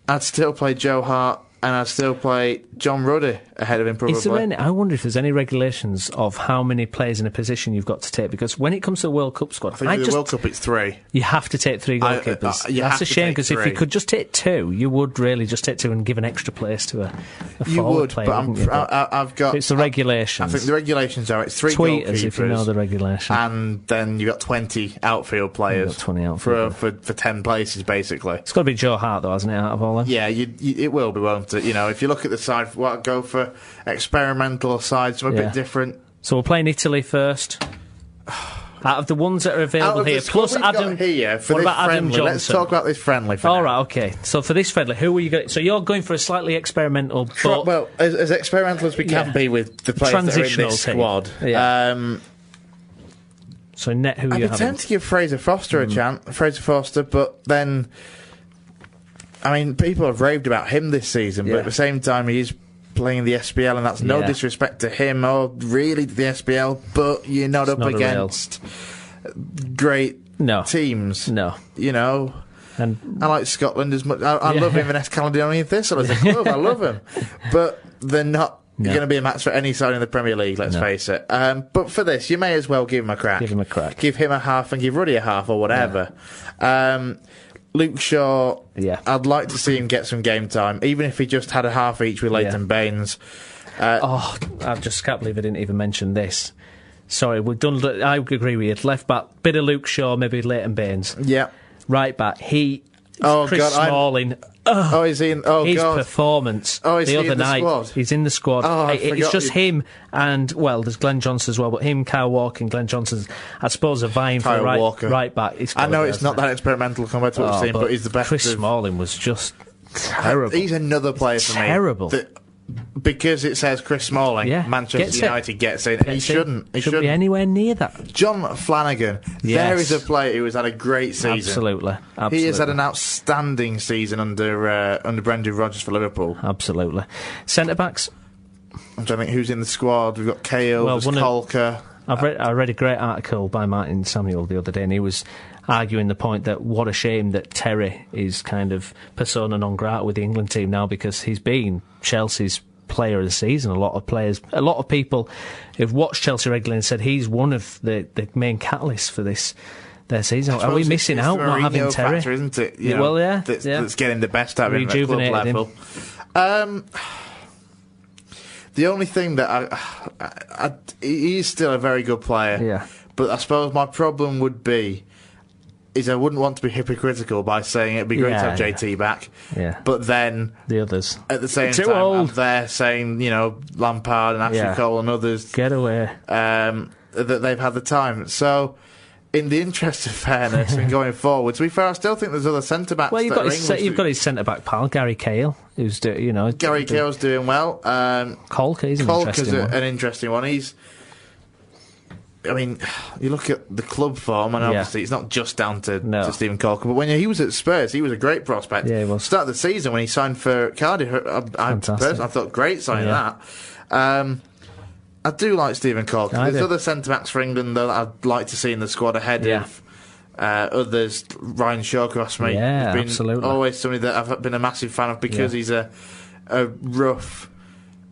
I'd still play Joe Hart, and I'd still play John Ruddy ahead of him, probably. I wonder if there's any regulations of how many players in a position you've got to take, because when it comes to the World Cup squad... I think the World Cup, it's 3. You have to take 3 goalkeepers. That's a shame, because if you could just take 2, you would really just take 2 and give an extra place to a forward player. But I've got... It's the regulations. I think the regulations are it's 3 Tweet goalkeepers. Us if you know the regulation. And then you've got 20 outfield players. 20 outfield for 10 places, basically. It's got to be Joe Hart, though, hasn't it, out of all them? Yeah, it will be, won't it? You know, if you look at the side, I'd go for experimental sides, some a bit different. So we're playing Italy first. Out of the ones that are available here, plus Adam here for what about Adam friendly? Johnson? Let's talk about this friendly. All right, okay. So for this friendly, who are you going? So you're going for a slightly experimental, but well, as experimental as we can be with the players that are in this squad. So net, who you have? I tend to give Fraser Foster a chance, but then, I mean, people have raved about him this season, but at the same time, he's playing the SPL, and that's no disrespect to him or really to the SPL, but you're not up against great teams. No. You know? And I like Scotland as much. I love Inverness Caledonian Thistle as a club. I love them. But they're not going to be a match for any side in the Premier League, let's face it. But for this, you may as well give him a crack. Give him a half and give Ruddy a half or whatever. Luke Shaw, I'd like to see him get some game time, even if he just had a half each with Leighton Baines. I just can't believe I didn't even mention this. Sorry, we've done. I agree with you. Left back, bit of Luke Shaw, maybe Leighton Baines. Yeah. Right back, Chris Smalling. Is he in? Oh, his God. performance the other night. Squad? He's in the squad. It's just him and, well, there's Glenn Johnson as well, but him, Kyle Walker, and Glenn Johnson, I suppose, are vying for a right back. I know it's not that experimental compared to what we've seen, but he's the best. Chris Smalling was just terrible. He's another player for me. Terrible. Because it says Chris Smalling, Manchester United gets in. He shouldn't. He shouldn't be anywhere near that. John Flanagan. There is a player who has had a great season. Absolutely. He has had an outstanding season under Brendan Rodgers for Liverpool. Absolutely. Centre backs. I'm trying to think who's in the squad. We've got Cahill, there's Colker. I read a great article by Martin Samuel the other day, and he was arguing the point that what a shame that Terry is kind of persona non grata with the England team now, because he's been Chelsea's player of the season. A lot of people who've watched Chelsea regularly and said he's one of the main catalysts for their season. Are we missing out not having Terry? Factor, isn't it? That's getting the best out of him at club level. The only thing that he's still a very good player. Yeah. But I suppose my problem would be is I wouldn't want to be hypocritical by saying it'd be great to have JT back. Yeah. But then the others at the same time, I'm there saying, Lampard and Ashley Cole and others get away that they've had the time. So, in the interest of fairness and going forward, to be fair, I still think there's other centre backs. Well, you've got his centre back pal Gary Cahill, who's Gary Cahill's doing well. Colker's an interesting one. You look at the club form, and obviously it's not just down to Stephen Colker, but when he was at Spurs, he was a great prospect. Yeah, he was. Start of the season when he signed for Cardiff, I thought great signing that. I do like Stephen Colker. There's other centre-backs for England, though, that I'd like to see in the squad ahead of others. Ryan Shawcross, mate. Yeah, been absolutely. Always somebody that I've been a massive fan of because he's a rough...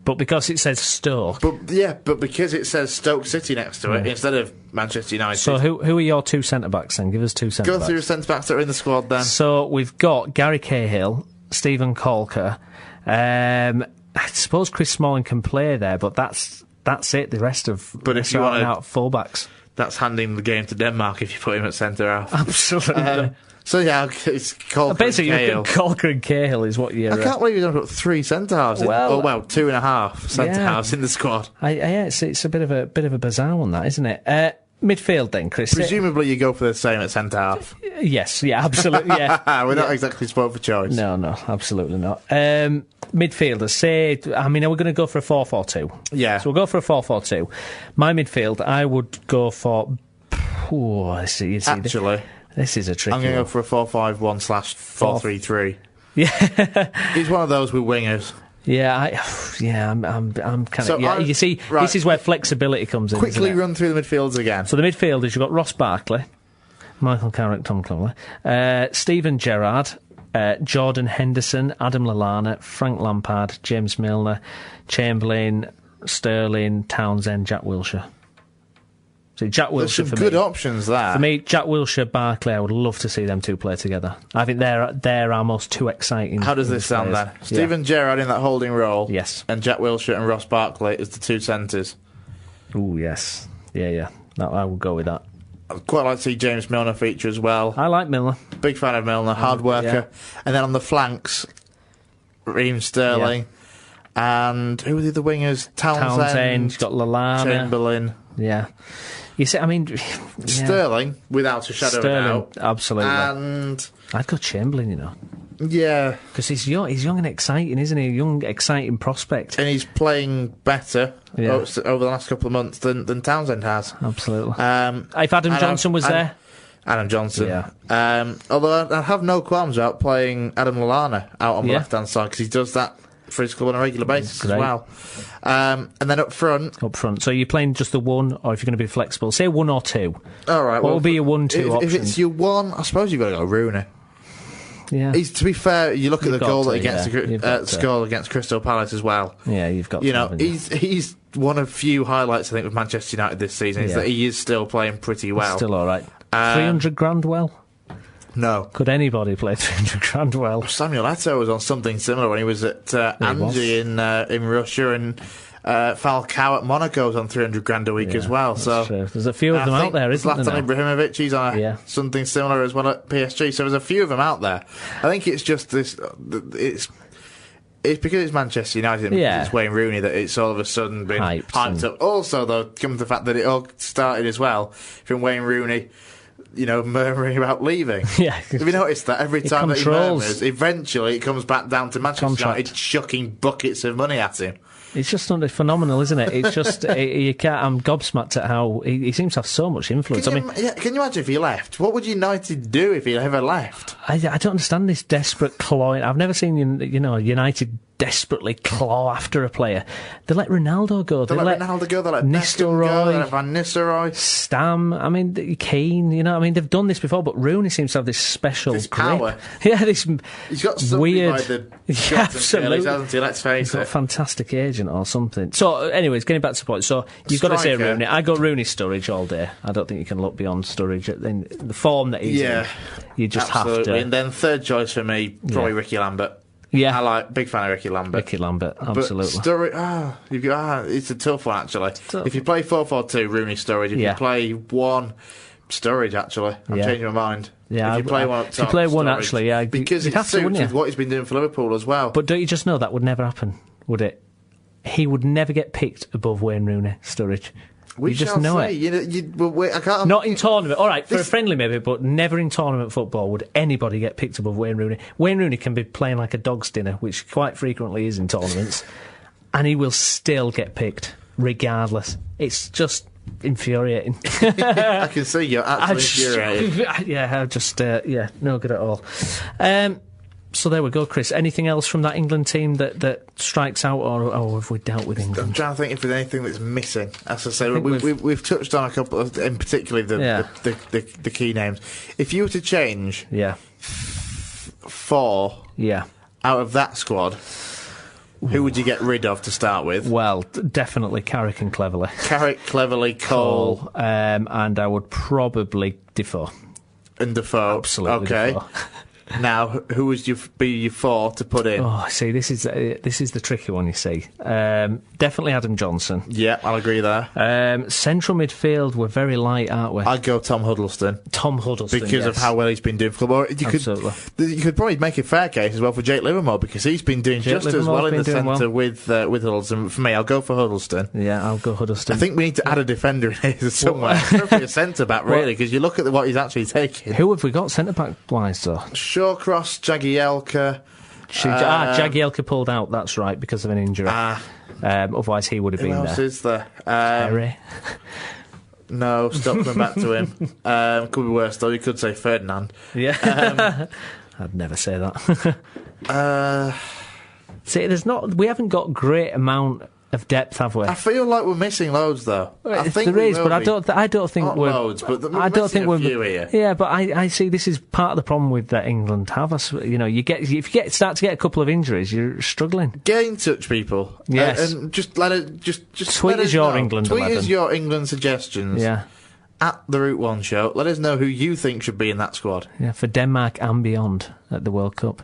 But because it says Stoke. But because it says Stoke City next to it, instead of Manchester United. So who are your two centre-backs then? Give us two centre-backs. Go through centre-backs that are in the squad then. So we've got Gary Cahill, Stephen Colker. I suppose Chris Smalling can play there, but that's it. The rest of out full-backs. That's handing the game to Denmark if you put him at centre-half. Absolutely. So it's Colker basically, and Cahill. Colker and Cahill is what you're... I can't believe you've got 3 centre-halves. 2.5 centre-halves in the squad. It's a bit of a bizarre one, that, isn't it? Midfield then, Chris. Presumably you go for the same at centre-half. Yes, absolutely, yeah. We're not exactly spoiled for choice. No, absolutely not. Midfielders, are we going to go for a 4-4-2? Yeah. So we'll go for a 4-4-2. My midfield, I would go for... Actually... This is a tricky I'm going to go for a 4-5-1/4-3-3. Yeah. He's one of those with wingers. I'm kind of... You see, this is where flexibility comes in. Quickly run through the midfields again. So the midfielders, you've got Ross Barkley, Michael Carrick, Tom Clowney, Steven Gerrard, Jordan Henderson, Adam Lallana, Frank Lampard, James Milner, Chamberlain, Sterling, Townsend, Jack Wilshere. So Jack Wilshere, there's some for good me, options there. For me, Jack Wilshere, Barkley, I would love to see them two play together. I think they're our most two exciting. How does this sound then? Steven Gerrard in that holding role. Yes. And Jack Wilshere and Ross Barkley as the two centres. Oh, yes. Yeah. I would go with that. I'd quite like to see James Milner feature as well. I like Milner. Big fan of Milner, hard worker. Yeah. And then on the flanks, Raheem Sterling. Yeah. And who are the other wingers? Townsend. You've got Lallana. Chamberlain. Yeah. You see, Sterling, without a shadow of a doubt. Absolutely. And I'd go Chamberlain, Yeah. Because he's young and exciting, isn't he? A young, exciting prospect. And he's playing better over the last couple of months than Townsend has. Absolutely. If Adam Johnson was there. Adam Johnson. Yeah. Although I have no qualms about playing Adam Lallana out on the left-hand side, because he does that for his club on a regular basis as well. And then up front. So you're playing just the one, or if you're going to be flexible, say 1 or 2. All right. What will be your 1-2 option? If it's your 1, I suppose you've got to go Rooney. Yeah. To be fair, you look at the goal that against score against Crystal Palace as well. Yeah, you've got. He's one of few highlights I think with Manchester United this season is that he is still playing pretty well. Still all right. 300 grand well. No. Could anybody play 300 grand well? Samuel Eto'o was on something similar when he was at Anzhi in Russia, and Falcao at Monaco was on 300 grand a week as well. So there's a few of them out there, isn't there? Zlatan Ibrahimovic, he's on something similar as well at PSG. So there's a few of them out there. I think it's just this. It's because it's Manchester United and it's Wayne Rooney that it's all of a sudden been hyped up. Also, though, comes the fact that it all started as well from Wayne Rooney, murmuring about leaving. Yeah. Have you noticed that every time that he murmurs, eventually it comes back down to Manchester United chucking buckets of money at him? It's just phenomenal, isn't it? It's just you can't. I'm gobsmacked at how he seems to have so much influence. Can you imagine if he left? What would United do if he ever left? I don't understand this desperate clawing. I've never seen United desperately claw after a player. They let Ronaldo go. They let Ronaldo go. They let Nistelrooy go. They let Van Nistelrooy. Stam. Keane. They've done this before, but Rooney seems to have this special grip. Power. Yeah, this. He's got something weird. By the absolutely. Hasn't he? Let's face He's got it. a fantastic agent or something. So, anyways, getting back to the point. So you've got to say Rooney. I got Rooney Sturridge all day. I don't think you can look beyond Sturridge in the form that he's in. You just have to. And then third choice for me, probably Ricky Lambert. Yeah, big fan of Ricky Lambert. Absolutely. But it's a tough one actually. If you play 4-4-2, Rooney, Sturridge. If you play 1, Sturridge actually. I'm changing my mind. Yeah, if you play one, if you play one, actually, yeah, because it suits with what he's been doing for Liverpool as well. But don't you just know that would never happen, would it? He would never get picked above Wayne Rooney, Sturridge. We just know it. I can't. Not in tournament. All right, for a friendly maybe, but never in tournament football would anybody get picked above Wayne Rooney. Wayne Rooney can be playing like a dog's dinner, which quite frequently is in tournaments, and he will still get picked, regardless. It's just infuriating. I can see you're absolutely infuriated. Yeah, no good at all. So there we go, Chris. Anything else from that England team that strikes out, or have we dealt with England? I'm trying to think if there's anything that's missing. As I say, we've touched on a couple of, in particularly the key names. If you were to change 4 out of that squad, who would you get rid of to start with? Well, definitely Carrick and Cleverley. Carrick, Cleverley, Cole. And I would probably Defoe. And Defoe. Absolutely. Okay. Defoe. Now, who would you be your 4 to put in? Oh, see, this is the tricky one, you see. Definitely Adam Johnson. Yeah, I'll agree there. Central midfield, we're very light, aren't we? I'd go Tom Huddleston. Because of how well he's been doing for club. Absolutely. You could probably make a fair case as well for Jake Livermore, because he's been doing just as well in the centre with Huddleston. For me, I'll go for Huddleston. Yeah, I'll go Huddleston. I think we need to add a defender in here somewhere. Probably a centre-back, really, because you look at what he's actually taking. Who have we got centre-back-wise, though? Shawcross, Jagielka. Jagielka pulled out, that's right, because of an injury. Otherwise he would have been there. Who else is there? Terry. No, stop coming back to him. Could be worse, though. You could say Ferdinand. Yeah. I'd never say that. See, we haven't got great amount of depth, have we? I feel like we're missing loads, though. I think there is, but I don't think not we're loads. But I don't think we're few here. Yeah, but I see this is part of the problem with England. If you start to get a couple of injuries, you're struggling. Get in touch, people. Yes, and just let it just tweet us your England. Tweet 11. us your England suggestions. Yeah. At the Route 1 show, let us know who you think should be in that squad. Yeah, for Denmark and beyond at the World Cup.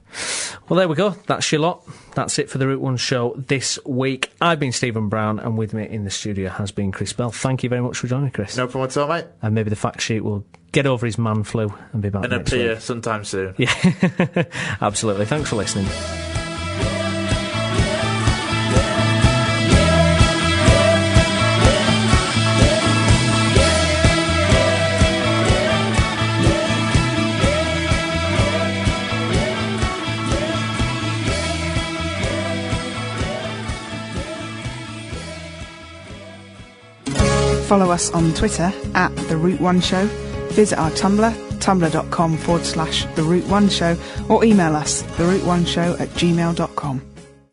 Well, there we go. That's your lot. That's it for the Route 1 show this week. I've been Stephen Brown, and with me in the studio has been Chris Bell. Thank you very much for joining, Chris. No problem at all, mate. And maybe the fact sheet will get over his man flu and be back and next appear week. sometime soon. Yeah, absolutely. Thanks for listening. Follow us on Twitter at The Route 1 Show. Visit our Tumblr, tumblr.com/The Route 1 Show, or email us, theroute1show@gmail.com.